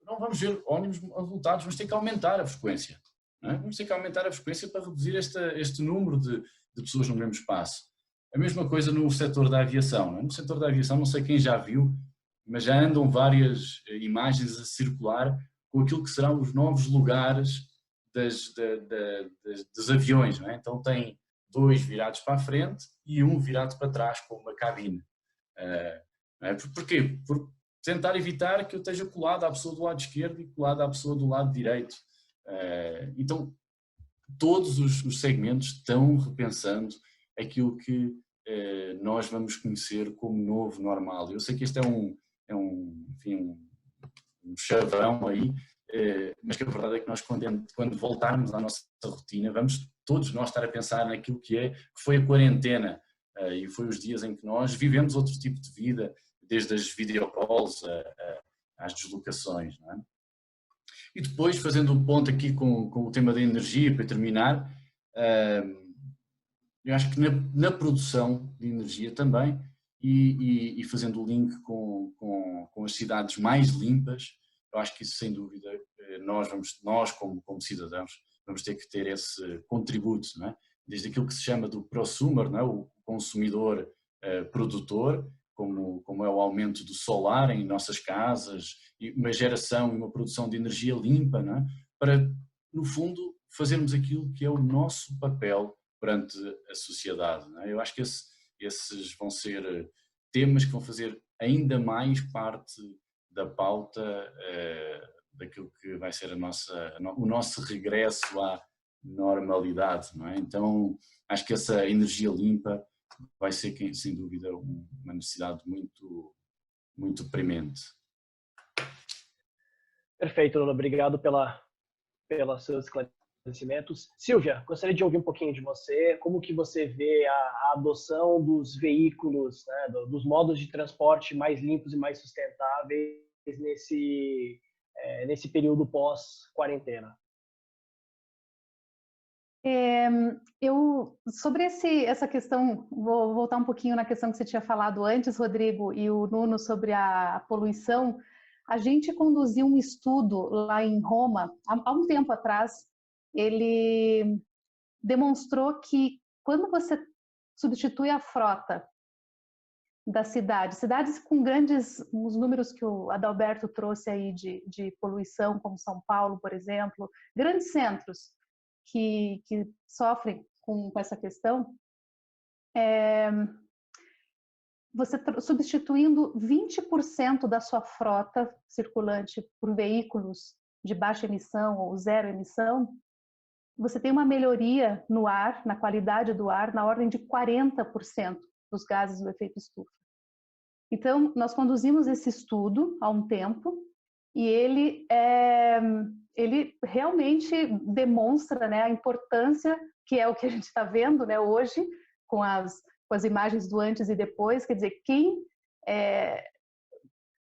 não vamos ver ônibus lotados, vamos ter que aumentar a frequência, não é? Vamos ter que aumentar a frequência para reduzir este número de pessoas no mesmo espaço. A mesma coisa no setor da aviação, não é? No setor da aviação, não sei quem já viu, mas já andam várias imagens a circular com aquilo que serão os novos lugares dos aviões, não é? Então tem 2 virados para a frente e um virado para trás com uma cabine. Porquê? Por tentar evitar que eu esteja colado à pessoa do lado esquerdo e colado à pessoa do lado direito. Então, todos os segmentos estão repensando aquilo que nós vamos conhecer como novo normal. Eu sei que este é um chavão aí, mas que a verdade é que nós, quando voltarmos à nossa rotina, vamos todos nós estar a pensar naquilo que foi a quarentena e foi os dias em que nós vivemos outro tipo de vida, desde as videocalls às deslocações, não é? E depois, fazendo um ponto aqui com o tema da energia, para terminar, eu acho que na produção de energia também, e fazendo o link com as cidades mais limpas, eu acho que isso, sem dúvida, nós como cidadãos, vamos ter que ter esse contributo, não é? Desde aquilo que se chama do prosumer, não é? O consumidor produtor, como é o aumento do solar em nossas casas, e uma geração e uma produção de energia limpa, não é? Para, no fundo, fazermos aquilo que é o nosso papel perante a sociedade, não é? Eu acho que esses vão ser temas que vão fazer ainda mais parte da pauta daquilo que vai ser o nosso regresso à normalidade, não é? Então, acho que essa energia limpa vai ser, sem dúvida, uma necessidade muito, muito premente. Perfeito, Nuno. Obrigado pelos seus esclarecimentos. Silvia, gostaria de ouvir um pouquinho de você. Como que você vê a adoção dos veículos, né, dos modos de transporte mais limpos e mais sustentáveis nesse período pós-quarentena? Sobre essa questão, vou voltar um pouquinho na questão que você tinha falado antes, Rodrigo, e o Nuno, sobre a poluição. A gente conduziu um estudo lá em Roma, há um tempo atrás. Ele demonstrou que quando você substitui a frota das cidades com os números que o Adalberto trouxe aí de poluição, como São Paulo, por exemplo, grandes centros que sofrem com essa questão, você substituindo 20% da sua frota circulante por veículos de baixa emissão ou zero emissão, você tem uma melhoria no ar, na qualidade do ar, na ordem de 40% dos gases do efeito estufa. Então, nós conduzimos esse estudo há um tempo e ele realmente demonstra, né, a importância, que é o que a gente está vendo, né, hoje, com as imagens do antes e depois. Quer dizer,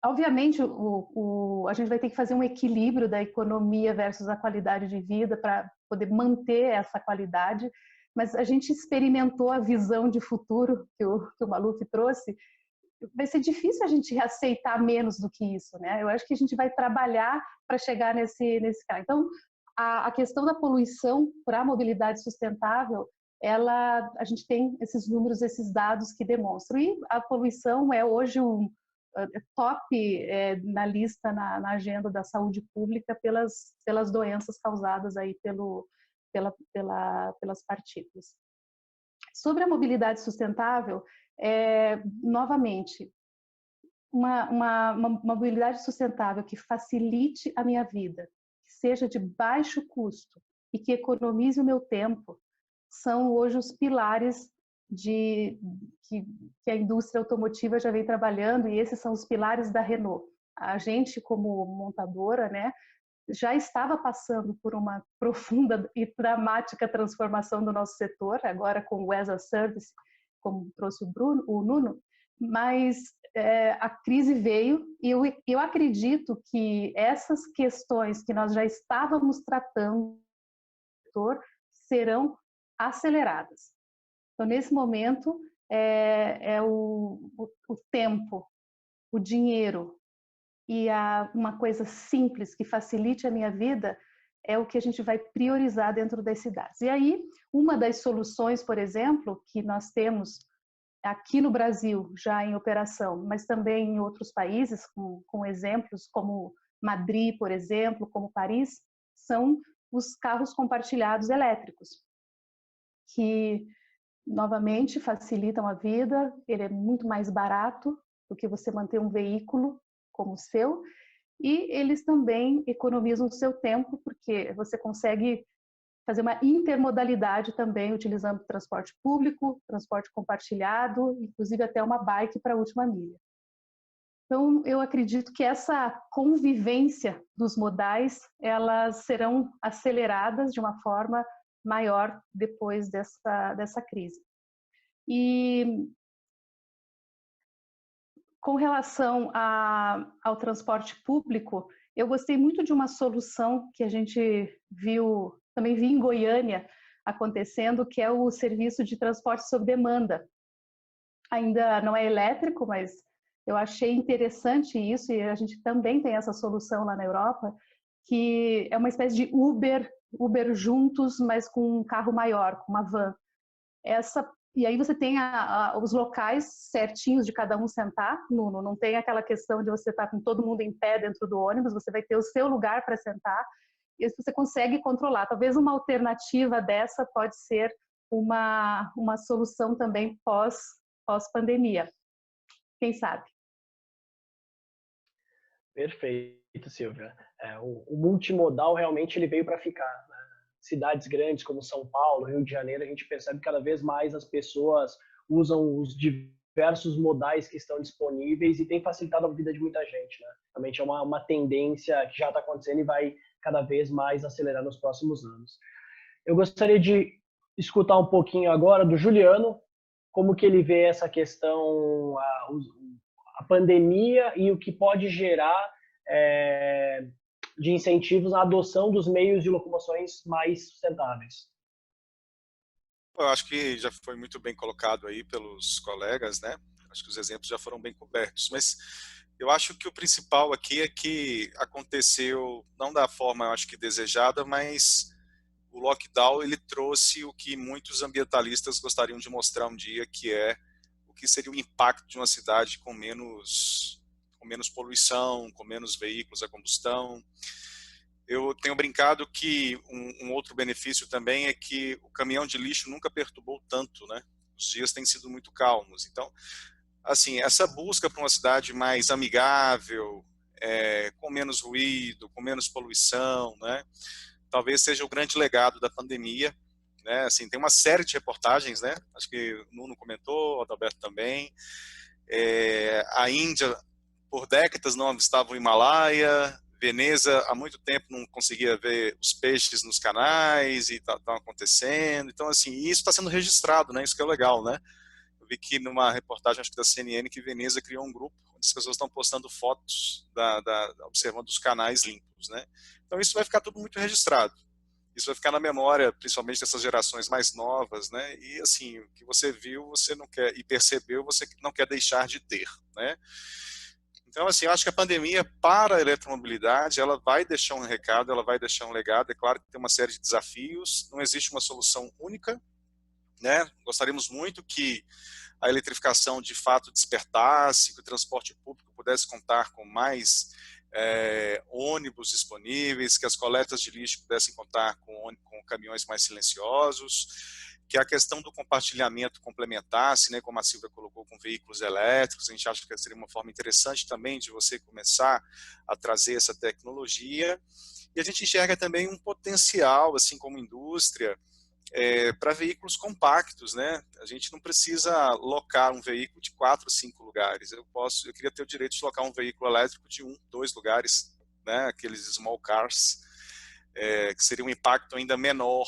obviamente, a gente vai ter que fazer um equilíbro da economia versus a qualidade de vida para poder manter essa qualidade, mas a gente experimentou a visão de futuro que o Maluf trouxe. Vai ser difícil a gente aceitar menos do que isso, né? Eu acho que a gente vai trabalhar para chegar nesse cara. Então, a questão da poluição para a mobilidade sustentável, a gente tem esses números, esses dados que demonstram. E a poluição é hoje top na lista, na agenda da saúde pública pelas doenças causadas aí pelas partículas. Sobre a mobilidade sustentável, novamente, uma mobilidade sustentável que facilite a minha vida, que seja de baixo custo e que economize o meu tempo, são hoje os pilares que a indústria automotiva já vem trabalhando, e esses são os pilares da Renault. A gente, como montadora, né, já estava passando por uma profunda e dramática transformação do nosso setor, agora com o as a Service, como trouxe o Nuno, mas a crise veio e eu acredito que essas questões que nós já estávamos tratando no setor serão aceleradas. Então, nesse momento, o tempo, o dinheiro e uma coisa simples que facilite a minha vida é o que a gente vai priorizar dentro das cidades. E aí, uma das soluções, por exemplo, que nós temos aqui no Brasil já em operação, mas também em outros países, com exemplos como Madrid, por exemplo, como Paris, são os carros compartilhados elétricos, que novamente, facilitam a vida, ele é muito mais barato do que você manter um veículo como o seu, e eles também economizam o seu tempo, porque você consegue fazer uma intermodalidade também, utilizando transporte público, transporte compartilhado, inclusive até uma bike para a última milha. Então, eu acredito que essa convivência dos modais, elas serão aceleradas de uma forma maior depois dessa crise. E com relação ao transporte público, eu gostei muito de uma solução que a gente também vi em Goiânia acontecendo, que é o serviço de transporte sob demanda. Ainda não é elétrico, mas eu achei interessante isso, e a gente também tem essa solução lá na Europa, que é uma espécie de Uber juntos, mas com um carro maior, com uma van. E aí você tem os locais certinhos de cada um sentar, Nuno, não tem aquela questão de você estar com todo mundo em pé dentro do ônibus, você vai ter o seu lugar para sentar, e você consegue controlar. Talvez uma alternativa dessa pode ser uma solução também pós-pandemia. Quem sabe? Perfeito, Silvia. O multimodal realmente ele veio para ficar, né? Cidades grandes como São Paulo, Rio de Janeiro, a gente percebe que cada vez mais as pessoas usam os diversos modais que estão disponíveis e tem facilitado a vida de muita gente, né? Realmente é uma tendência que já está acontecendo e vai cada vez mais acelerar nos próximos anos. Eu gostaria de escutar um pouquinho agora do Juliano, como que ele vê essa questão, a pandemia e o que pode gerar de incentivos à adoção dos meios de locomoções mais sustentáveis. Eu acho que já foi muito bem colocado aí pelos colegas, né? Acho que os exemplos já foram bem cobertos, mas eu acho que o principal aqui é que aconteceu não da forma, eu acho que desejada, mas o lockdown ele trouxe o que muitos ambientalistas gostariam de mostrar um dia, que é o que seria o impacto de uma cidade com menos poluição, com menos veículos a combustão. Eu tenho brincado que um outro benefício também é que o caminhão de lixo nunca perturbou tanto, né? Os dias têm sido muito calmos. Então, assim, essa busca por uma cidade mais amigável, com menos ruído, com menos poluição, né? Talvez seja o grande legado da pandemia, né? Assim, tem uma série de reportagens, né? Acho que o Nuno comentou, o Adalberto também. A Índia, por décadas, não avistava o Himalaia. Veneza, há muito tempo, não conseguia ver os peixes nos canais e estão acontecendo. Então, assim, isso está sendo registrado, né? Isso que é legal, né? Eu vi que numa reportagem, acho que da CNN, que Veneza criou um grupo onde as pessoas estão postando fotos observando os canais limpos, né? Então, isso vai ficar tudo muito registrado. Isso vai ficar na memória, principalmente dessas gerações mais novas, né? E, assim, o que você viu, você não quer, e percebeu, você não quer deixar de ter, né? Então, assim, eu acho que a pandemia para a eletromobilidade, ela vai deixar um recado, ela vai deixar um legado. É claro que tem uma série de desafios, não existe uma solução única, né? Gostaríamos muito que a eletrificação de fato despertasse, que o transporte público pudesse contar com mais ônibus disponíveis, que as coletas de lixo pudessem contar com caminhões mais silenciosos, que a questão do compartilhamento complementasse, né, como a Silvia colocou, com veículos elétricos. A gente acha que seria uma forma interessante também de você começar a trazer essa tecnologia. E a gente enxerga também um potencial, assim como indústria, para veículos compactos, né? A gente não precisa locar um veículo de 4, 5 lugares. Eu queria ter o direito de locar um veículo elétrico de 1, 2 lugares, né? Aqueles small cars, que seria um impacto ainda menor,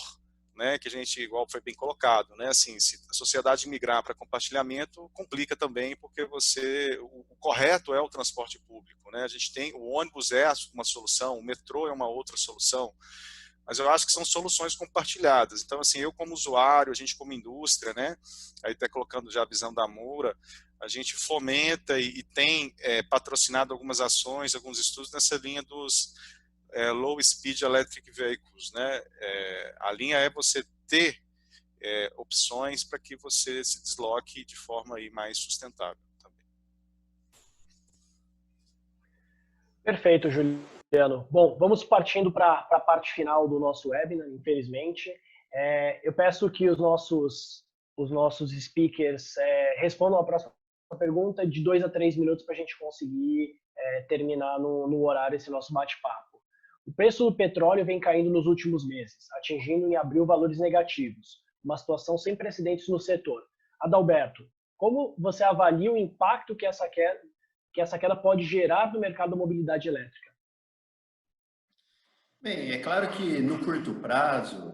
né? Que a gente, igual foi bem colocado, né? Assim, se a sociedade migrar para compartilhamento, complica também, porque o correto é o transporte público, né? A gente tem o ônibus é uma solução, o metrô é uma outra solução. Mas eu acho que são soluções compartilhadas. Então, assim, eu como usuário, a gente como indústria, né, aí até colocando já a visão da Moura, a gente fomenta e tem patrocinado algumas ações, alguns estudos nessa linha dos low speed electric vehicles, né? A linha é você ter opções para que você se desloque de forma aí mais sustentável também. Perfeito, Juliano. Bom, vamos partindo para a parte final do nosso webinar, infelizmente. Eu peço que os nossos os nossos speakers respondam a próxima pergunta de 2 a 3 minutos para a gente conseguir terminar no horário esse nosso bate-papo. O preço do petróleo vem caindo nos últimos meses, atingindo em abril valores negativos, uma situação sem precedentes no setor. Adalberto, como você avalia o impacto que essa queda pode gerar no mercado da mobilidade elétrica? Bem, é claro que no curto prazo,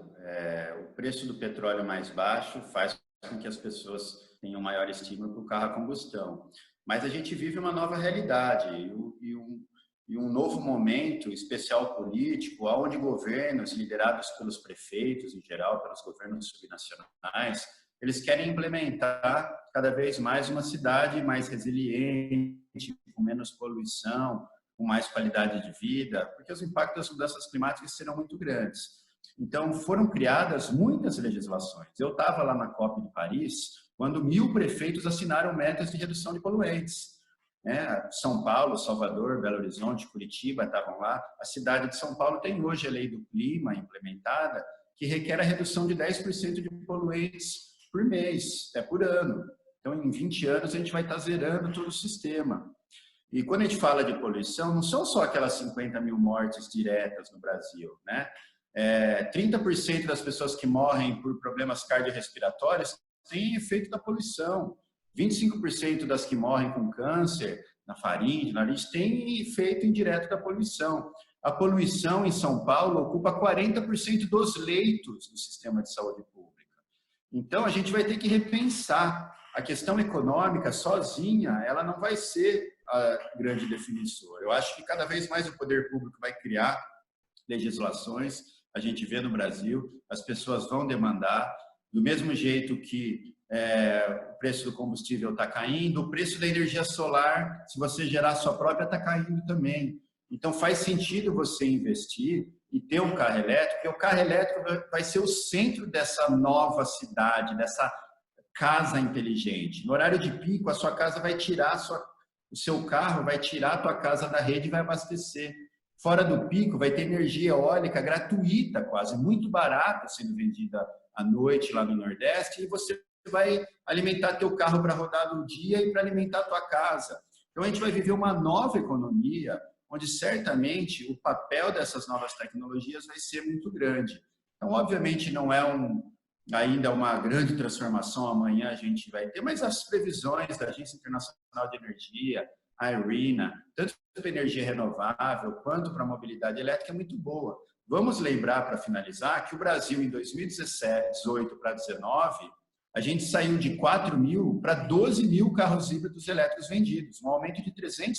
o preço do petróleo mais baixo faz com que as pessoas tenham maior estímulo para o carro a combustão. Mas a gente vive uma nova realidade e um novo momento especial político, onde governos liderados pelos prefeitos, em geral, pelos governos subnacionais, eles querem implementar cada vez mais uma cidade mais resiliente, com menos poluição, com mais qualidade de vida, porque os impactos das mudanças climáticas serão muito grandes. Então, foram criadas muitas legislações. Eu estava lá na COP de Paris, quando 1.000 prefeitos assinaram metas de redução de poluentes. São Paulo, Salvador, Belo Horizonte, Curitiba estavam lá. A cidade de São Paulo tem hoje a lei do clima implementada, que requer a redução de 10% de poluentes por mês, por ano. Então, em 20 anos, a gente vai estar zerando todo o sistema. E quando a gente fala de poluição, não são só aquelas 50 mil mortes diretas no Brasil, né? 30% das pessoas que morrem por problemas cardiorrespiratórios têm efeito da poluição. 25% das que morrem com câncer na faringe, na nariz, tem efeito indireto da poluição. A poluição em São Paulo ocupa 40% dos leitos do sistema de saúde pública. Então, a gente vai ter que repensar. A questão econômica sozinha, ela não vai ser a grande definidora. Eu acho que cada vez mais o poder público vai criar legislações. A gente vê no Brasil, as pessoas vão demandar, do mesmo jeito que o preço do combustível está caindo, o preço da energia solar, se você gerar a sua própria, está caindo também. Então, faz sentido você investir e ter um carro elétrico, porque o carro elétrico vai ser o centro dessa nova cidade, dessa casa inteligente. No horário de pico, a sua casa vai tirar, o seu carro vai tirar a tua casa da rede e vai abastecer. Fora do pico, vai ter energia eólica gratuita, quase, muito barata, sendo vendida à noite lá no Nordeste, e você vai alimentar teu carro para rodar no dia e para alimentar tua casa. Então, a gente vai viver uma nova economia, onde certamente o papel dessas novas tecnologias vai ser muito grande. Então, obviamente, não é ainda uma grande transformação, amanhã a gente vai ter, mas as previsões da Agência Internacional de Energia, a IRENA, tanto para energia renovável quanto para a mobilidade elétrica, é muito boa. Vamos lembrar, para finalizar, que o Brasil, em 2017, 18 para 19, a gente saiu de 4 mil para 12 mil carros híbridos elétricos vendidos, um aumento de 300%.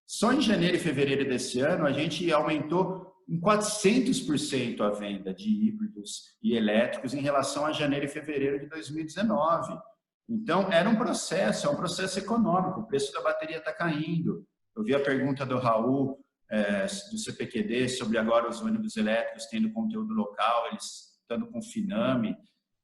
Só em janeiro e fevereiro desse ano, a gente aumentou em 400% a venda de híbridos e elétricos em relação a janeiro e fevereiro de 2019. Então, era um processo, é um processo econômico, o preço da bateria está caindo. Eu vi a pergunta do Raul, do CPQD, sobre agora os ônibus elétricos tendo conteúdo local, eles estando com Finame.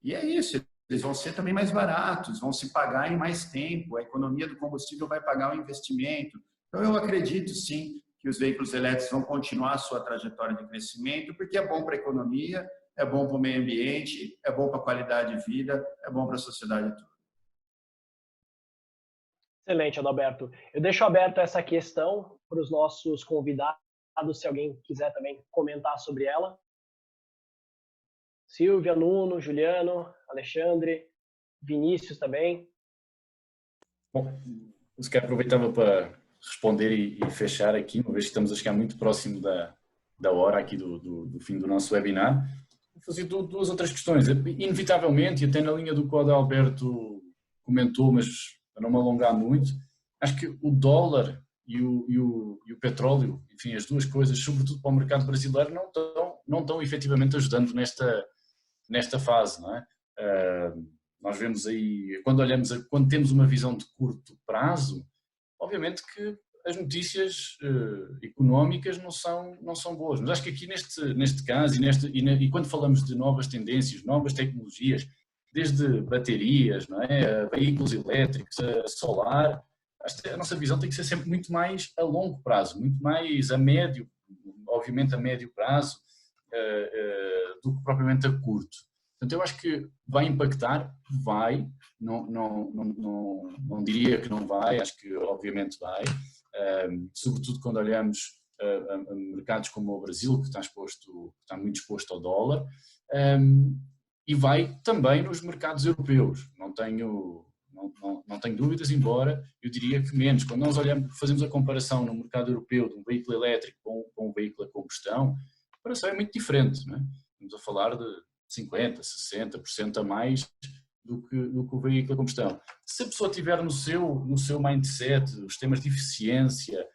E é isso, eles vão ser também mais baratos, vão se pagar em mais tempo, a economia do combustível vai pagar o investimento. Então, eu acredito, sim, que os veículos elétricos vão continuar a sua trajetória de crescimento, porque é bom para a economia, é bom para o meio ambiente, é bom para a qualidade de vida, é bom para a sociedade toda. Excelente, Adalberto. Eu deixo aberto essa questão para os nossos convidados, se alguém quiser também comentar sobre ela. Silvia, Nuno, Juliano, Alexandre, Vinícius também. Bom, eu quero aproveitava para responder e fechar aqui, uma vez que estamos a chegar muito próximo da hora aqui do fim do nosso webinar. Vou fazer duas outras questões. Inevitavelmente, e até na linha do que o Adalberto comentou, mas para não me alongar muito, acho que o dólar e o petróleo, enfim, as duas coisas, sobretudo para o mercado brasileiro, não estão efetivamente ajudando nesta fase, não é? Nós vemos aí, quando temos uma visão de curto prazo, obviamente que as notícias económicas não são boas, mas acho que aqui neste caso e quando falamos de novas tendências, novas tecnologias, desde baterias, não é? Veículos elétricos, solar, a nossa visão tem que ser sempre muito mais a longo prazo, muito mais obviamente a médio prazo, do que propriamente a curto. Portanto, eu acho que vai impactar, vai, não diria que não vai, acho que obviamente vai, sobretudo quando olhamos a mercados como o Brasil, que está muito exposto ao dólar, e vai também nos mercados europeus, não tenho dúvidas, embora eu diria que menos. Quando nós fazemos a comparação no mercado europeu de um veículo elétrico com um veículo a combustão, a comparação é muito diferente, não é? Estamos a falar de 50%, 60% a mais do que o veículo a combustão. Se a pessoa tiver no seu mindset os temas de eficiência,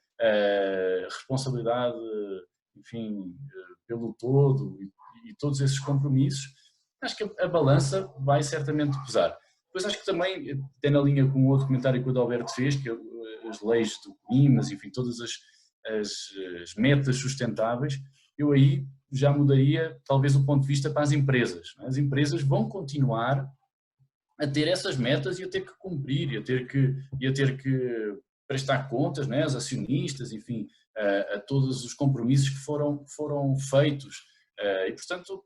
responsabilidade, enfim, pelo todo e todos esses compromissos, acho que a balança vai certamente pesar. Depois acho que também, tem na linha com outro comentário que o Adalberto fez, que as leis do clima, enfim, todas as metas sustentáveis, eu aí já mudaria talvez o ponto de vista para as empresas. As empresas vão continuar a ter essas metas e a ter que cumprir, e a ter que prestar contas, né, aos acionistas, enfim, a todos os compromissos que foram feitos. E, portanto,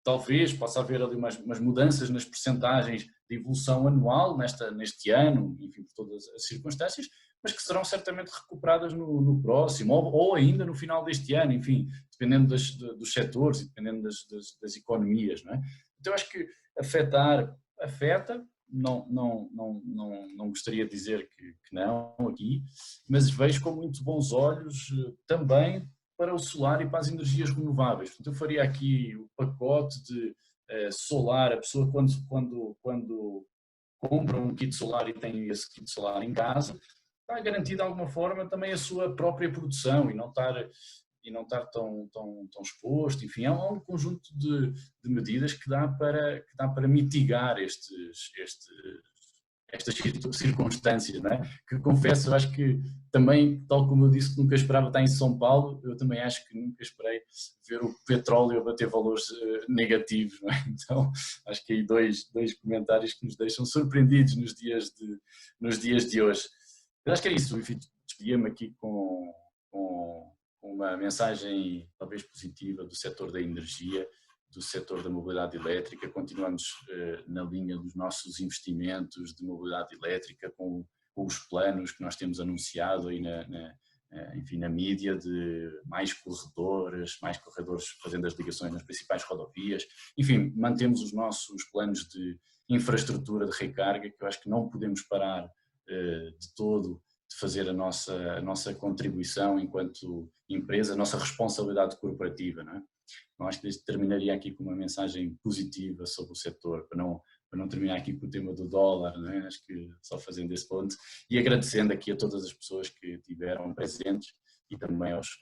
talvez possa haver ali umas mudanças nas percentagens de evolução anual neste ano, enfim, por todas as circunstâncias, mas que serão certamente recuperadas no próximo, ou ainda no final deste ano, enfim, dependendo dos setores e dependendo das economias, não é? Então, acho que afeta, não gostaria de dizer que não aqui, mas vejo com muito bons olhos também para o solar e para as energias renováveis. Portanto, eu faria aqui o pacote de solar. A pessoa quando compra um kit solar e tem esse kit solar em casa, está garantida de alguma forma também a sua própria produção e não estar tão exposto. Enfim, há um conjunto de medidas que dá para mitigar estas circunstâncias, não é? Que confesso, eu acho que também, tal como eu disse que nunca esperava estar em São Paulo, eu também acho que nunca esperei ver o petróleo a bater valores negativos, não é? Então, acho que aí dois comentários que nos deixam surpreendidos nos dias de hoje. Eu acho que é isso, enfim, despedia-me aqui com uma mensagem talvez positiva do setor da energia, do setor da mobilidade elétrica. Continuamos na linha dos nossos investimentos de mobilidade elétrica, com os planos que nós temos anunciado aí enfim, na mídia, de mais corredores fazendo as ligações nas principais rodovias. Enfim, mantemos os nossos planos de infraestrutura de recarga, que eu acho que não podemos parar de todo de fazer a nossa contribuição enquanto empresa, a nossa responsabilidade corporativa, não é? Eu acho que terminaria aqui com uma mensagem positiva sobre o setor, para não terminar aqui com o tema do dólar, não é? Acho que só fazendo esse ponto e agradecendo aqui a todas as pessoas que estiveram presentes e também aos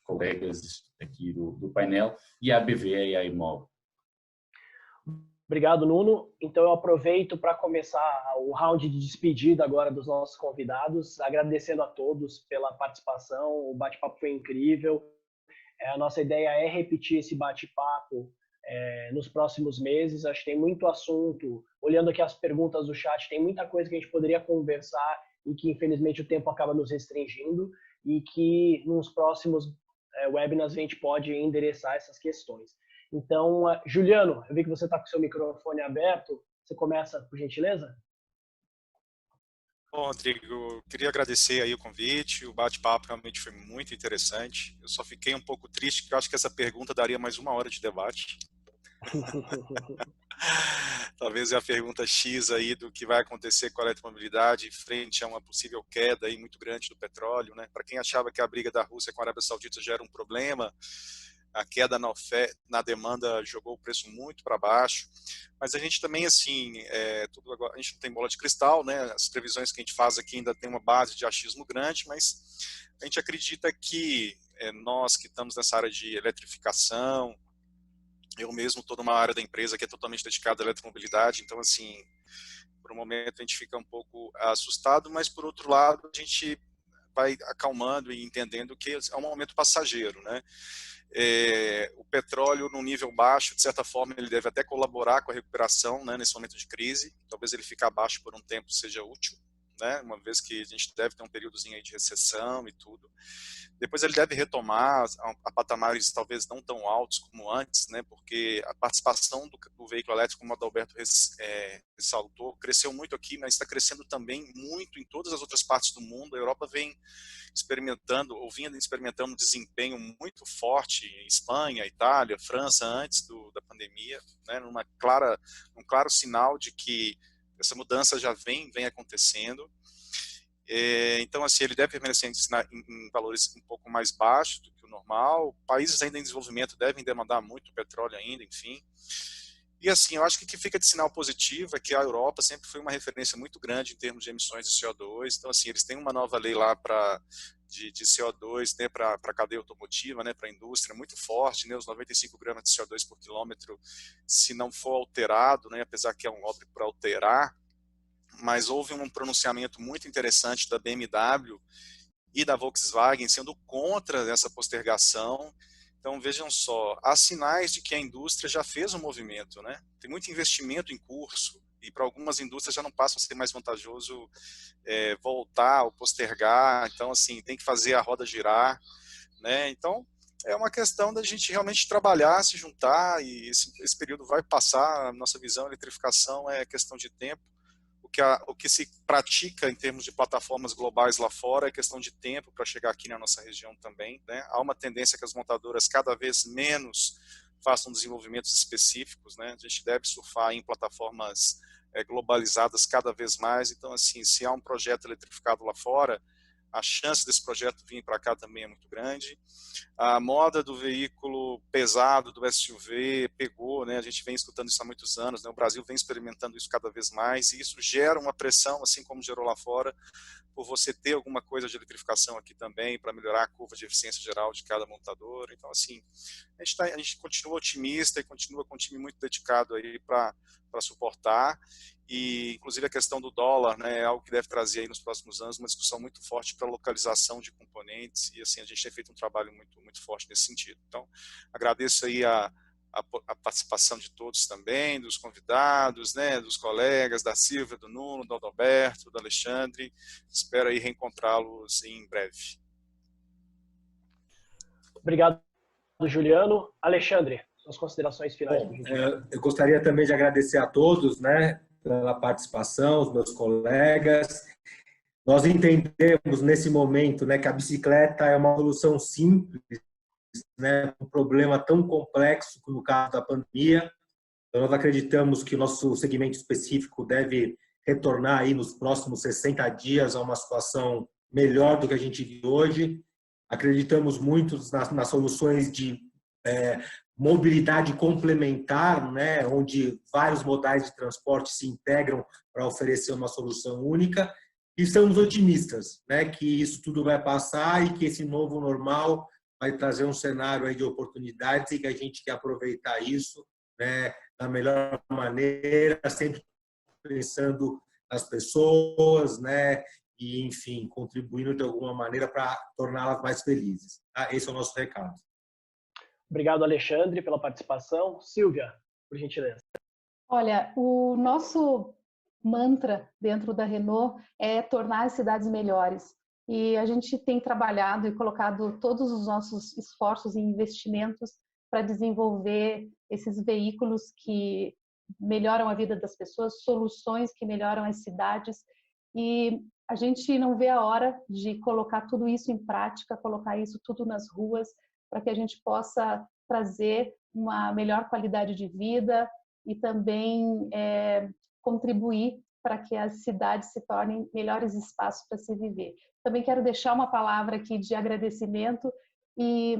colegas aqui do painel e à BVE e à IMOB. Obrigado, Nuno. Então eu aproveito para começar o round de despedida agora dos nossos convidados, agradecendo a todos pela participação. O bate-papo foi incrível. A nossa ideia é repetir esse bate-papo nos próximos meses. Acho que tem muito assunto. Olhando aqui as perguntas do chat, tem muita coisa que a gente poderia conversar e que, infelizmente, o tempo acaba nos restringindo e que nos próximos webinars a gente pode endereçar essas questões. Então, Juliano, eu vi que você está com o seu microfone aberto. Você começa, por gentileza? Bom, Rodrigo, queria agradecer aí o convite. O bate-papo realmente foi muito interessante. Eu só fiquei um pouco triste, porque eu acho que essa pergunta daria mais 1 hora de debate. Talvez é a pergunta X aí do que vai acontecer com a eletromobilidade frente a uma possível queda aí muito grande do petróleo, né? Para quem achava que a briga da Rússia com a Arábia Saudita já era um problema, a queda na demanda jogou o preço muito para baixo, mas a gente também, assim, a gente não tem bola de cristal, né? As previsões que a gente faz aqui ainda tem uma base de achismo grande, mas a gente acredita que nós que estamos nessa área de eletrificação, eu mesmo estou numa área da empresa que é totalmente dedicada à eletromobilidade, então, assim, por um momento a gente fica um pouco assustado, mas por outro lado a gente vai acalmando e entendendo que é um momento passageiro, né? O petróleo num nível baixo, de certa forma, ele deve até colaborar com a recuperação, né, nesse momento de crise. Talvez ele ficar baixo por um tempo seja útil, né? Uma vez que a gente deve ter um períodozinho aí de recessão e tudo. Depois ele deve retomar a patamares talvez não tão altos como antes, né? Porque a participação do veículo elétrico, como o Adalberto ressaltou, cresceu muito aqui, mas está crescendo também muito em todas as outras partes do mundo. A Europa vem experimentando, ou vinha experimentando um desempenho muito forte em Espanha, Itália, França, antes da pandemia, né? Um claro sinal de que essa mudança já vem acontecendo. Então, assim, ele deve permanecer em valores um pouco mais baixos do que o normal. Países ainda em desenvolvimento devem demandar muito petróleo ainda, enfim. E, assim, eu acho que o que fica de sinal positivo é que a Europa sempre foi uma referência muito grande em termos de emissões de CO2. Então, assim, eles têm uma nova lei lá de CO2, né, para a cadeia automotiva, né, para a indústria, muito forte, né, os 95 gramas de CO2 por quilômetro, se não for alterado, né, apesar que é um óbvio para alterar, mas houve um pronunciamento muito interessante da BMW e da Volkswagen sendo contra essa postergação. Então, vejam só, há sinais de que a indústria já fez um movimento, né? Tem muito investimento em curso, e para algumas indústrias já não passa a ser mais vantajoso voltar ou postergar. Então, assim, tem que fazer a roda girar, né? Então, é uma questão da gente realmente trabalhar, se juntar, e esse período vai passar. A nossa visão, a eletrificação é questão de tempo. O que se pratica em termos de plataformas globais lá fora é questão de tempo para chegar aqui na nossa região também, né? Há uma tendência que as montadoras cada vez menos façam desenvolvimentos específicos, né? A gente deve surfar em plataformas globalizadas cada vez mais. Então, assim, se há um projeto eletrificado lá fora, a chance desse projeto vir para cá também é muito grande. A moda do veículo pesado, do SUV, pegou, né? A gente vem escutando isso há muitos anos, né? O Brasil vem experimentando isso cada vez mais, e isso gera uma pressão, assim como gerou lá fora, por você ter alguma coisa de eletrificação aqui também, para melhorar a curva de eficiência geral de cada montadora. Então, assim, a gente continua otimista e continua com um time muito dedicado aí para suportar. E, inclusive, a questão do dólar, né, é algo que deve trazer aí nos próximos anos uma discussão muito forte para a localização de componentes, e, assim, a gente tem feito um trabalho muito forte nesse sentido. Então, agradeço aí a participação de todos também, dos convidados, né, dos colegas, da Silvia, do Nuno, do Adalberto, do Alexandre. Espero aí reencontrá-los em breve. Obrigado, Juliano. Alexandre, suas considerações finais. Bom, eu gostaria também de agradecer a todos, né, pela participação, os meus colegas. Nós entendemos nesse momento, né, que a bicicleta é uma solução simples, né, um problema tão complexo como no caso da pandemia. Então, nós acreditamos que o nosso segmento específico deve retornar aí nos próximos 60 dias a uma situação melhor do que a gente vive hoje. Acreditamos muito nas soluções de mobilidade complementar, né, onde vários modais de transporte se integram para oferecer uma solução única. E estamos otimistas, né, que isso tudo vai passar e que esse novo normal vai trazer um cenário aí de oportunidades e que a gente quer aproveitar isso, né, da melhor maneira, sempre pensando nas pessoas, né, e, enfim, contribuindo de alguma maneira para torná-las mais felizes. Tá? Esse é o nosso recado. Obrigado, Alexandre, pela participação. Silvia, por gentileza. Olha, o nosso mantra dentro da Renault é tornar as cidades melhores. E a gente tem trabalhado e colocado todos os nossos esforços e investimentos para desenvolver esses veículos que melhoram a vida das pessoas, soluções que melhoram as cidades. E a gente não vê a hora de colocar tudo isso em prática, colocar isso tudo nas ruas, para que a gente possa trazer uma melhor qualidade de vida e também contribuir para que as cidades se tornem melhores espaços para se viver. Também quero deixar uma palavra aqui de agradecimento e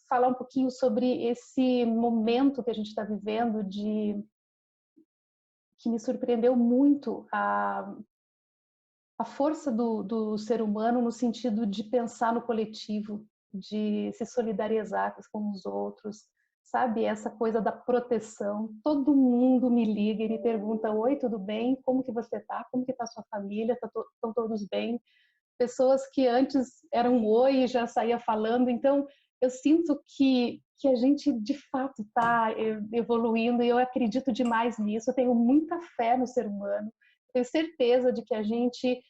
falar um pouquinho sobre esse momento que a gente está vivendo, que me surpreendeu muito a força do ser humano no sentido de pensar no coletivo, de se solidarizar com os outros, sabe? Essa coisa da proteção. Todo mundo me liga e me pergunta: oi, tudo bem? Como que você tá? Como que tá a sua família? Estão todos bem? Pessoas que antes eram oi e já saía falando. Então, eu sinto que a gente, de fato, está evoluindo e eu acredito demais nisso. Eu tenho muita fé no ser humano. tenho certeza de que a gente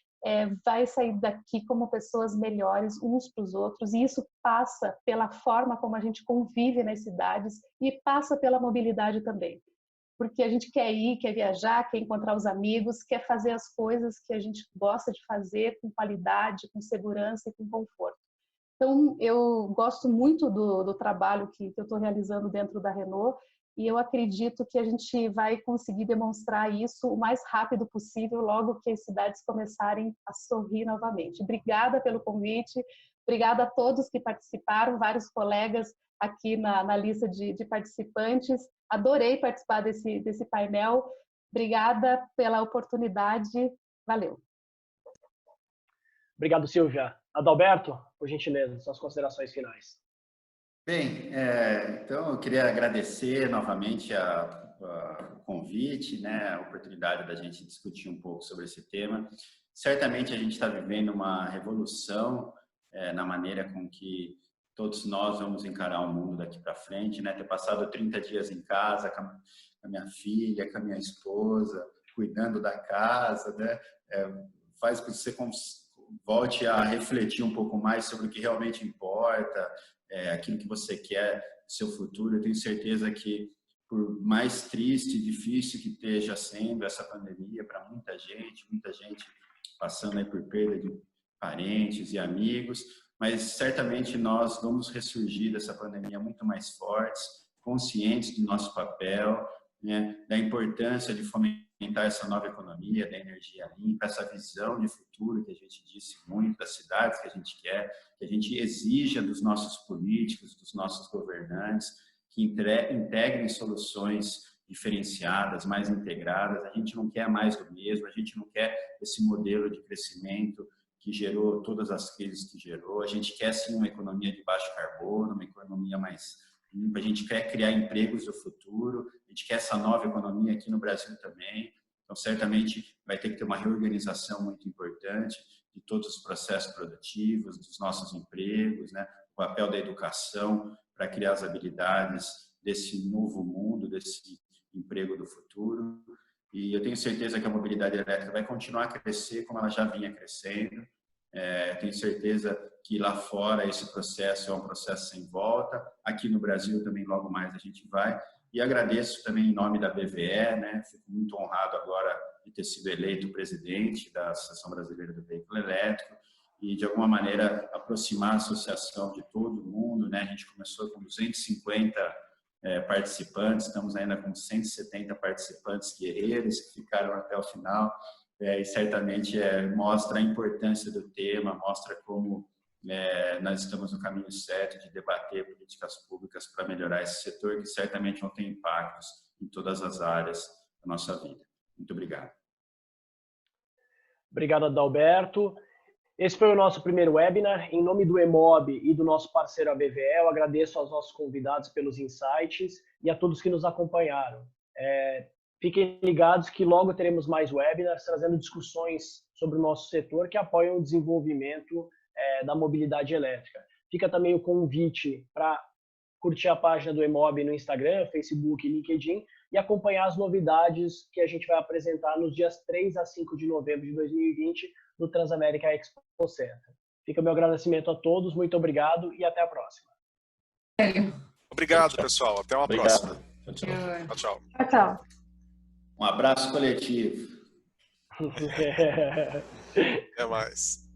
vai sair daqui como pessoas melhores uns para os outros, e isso passa pela forma como a gente convive nas cidades e passa pela mobilidade também. Porque a gente quer ir, quer viajar, quer encontrar os amigos, quer fazer as coisas que a gente gosta de fazer com qualidade, com segurança e com conforto. Então, eu gosto muito do trabalho que eu estou realizando dentro da Renault, e eu acredito que a gente vai conseguir demonstrar isso o mais rápido possível, logo que as cidades começarem a sorrir novamente. Obrigada pelo convite, obrigada a todos que participaram, vários colegas aqui na lista de participantes. Adorei participar desse painel. Obrigada pela oportunidade. Valeu. Obrigado, Silvia. Adalberto, por gentileza, suas considerações finais. Bem, então eu queria agradecer novamente o convite, né, a oportunidade da gente discutir um pouco sobre esse tema. Certamente a gente está vivendo uma revolução na maneira com que todos nós vamos encarar o mundo daqui para frente, né? Ter passado 30 dias em casa com a minha filha, com a minha esposa, cuidando da casa, né? Faz com que você volte a refletir um pouco mais sobre o que realmente importa, aquilo que você quer do seu futuro. Eu tenho certeza que, por mais triste e difícil que esteja sendo essa pandemia para muita gente passando aí por perda de parentes e amigos, mas certamente nós vamos ressurgir dessa pandemia muito mais fortes, conscientes do nosso papel, né, da importância de fomentar essa nova economia, da energia limpa, essa visão de futuro que a gente disse muito, das cidades que a gente quer, que a gente exija dos nossos políticos, dos nossos governantes, que integrem soluções diferenciadas, mais integradas. A gente não quer mais do mesmo, a gente não quer esse modelo de crescimento que gerou todas as crises que gerou. A gente quer sim uma economia de baixo carbono, uma economia mais limpa. A gente quer criar empregos do futuro. A gente quer essa nova economia aqui no Brasil também. Então, certamente vai ter que ter uma reorganização muito importante de todos os processos produtivos, dos nossos empregos, né? O papel da educação para criar as habilidades desse novo mundo, desse emprego do futuro. E eu tenho certeza que a mobilidade elétrica vai continuar a crescer como ela já vinha crescendo. Tenho certeza que lá fora esse processo é um processo sem volta. Aqui no Brasil também logo mais a gente vai. E agradeço também em nome da BVE, né? Fico muito honrado agora de ter sido eleito presidente da Associação Brasileira do Veículo Elétrico e, de alguma maneira, aproximar a associação de todo mundo, né? A gente começou com 250 participantes, estamos ainda com 170 participantes guerreiros que ficaram até o final, e certamente mostra a importância do tema, mostra como nós estamos no caminho certo de debater políticas públicas para melhorar esse setor, que certamente vão ter impactos em todas as áreas da nossa vida. Muito obrigado. Obrigado, Adalberto. Esse foi o nosso primeiro webinar. Em nome do EMOB e do nosso parceiro ABVE, eu agradeço aos nossos convidados pelos insights e a todos que nos acompanharam. Fiquem ligados que logo teremos mais webinars trazendo discussões sobre o nosso setor que apoiam o desenvolvimento da mobilidade elétrica. Fica também o convite para curtir a página do EMOB no Instagram, Facebook e LinkedIn e acompanhar as novidades que a gente vai apresentar nos dias 3 a 5 de novembro de 2020 no Transamérica Expo Center. Fica meu agradecimento a todos, muito obrigado e até a próxima. Obrigado, pessoal. Até uma próxima. Tchau. Tchau. Tchau. Um abraço coletivo. Até mais.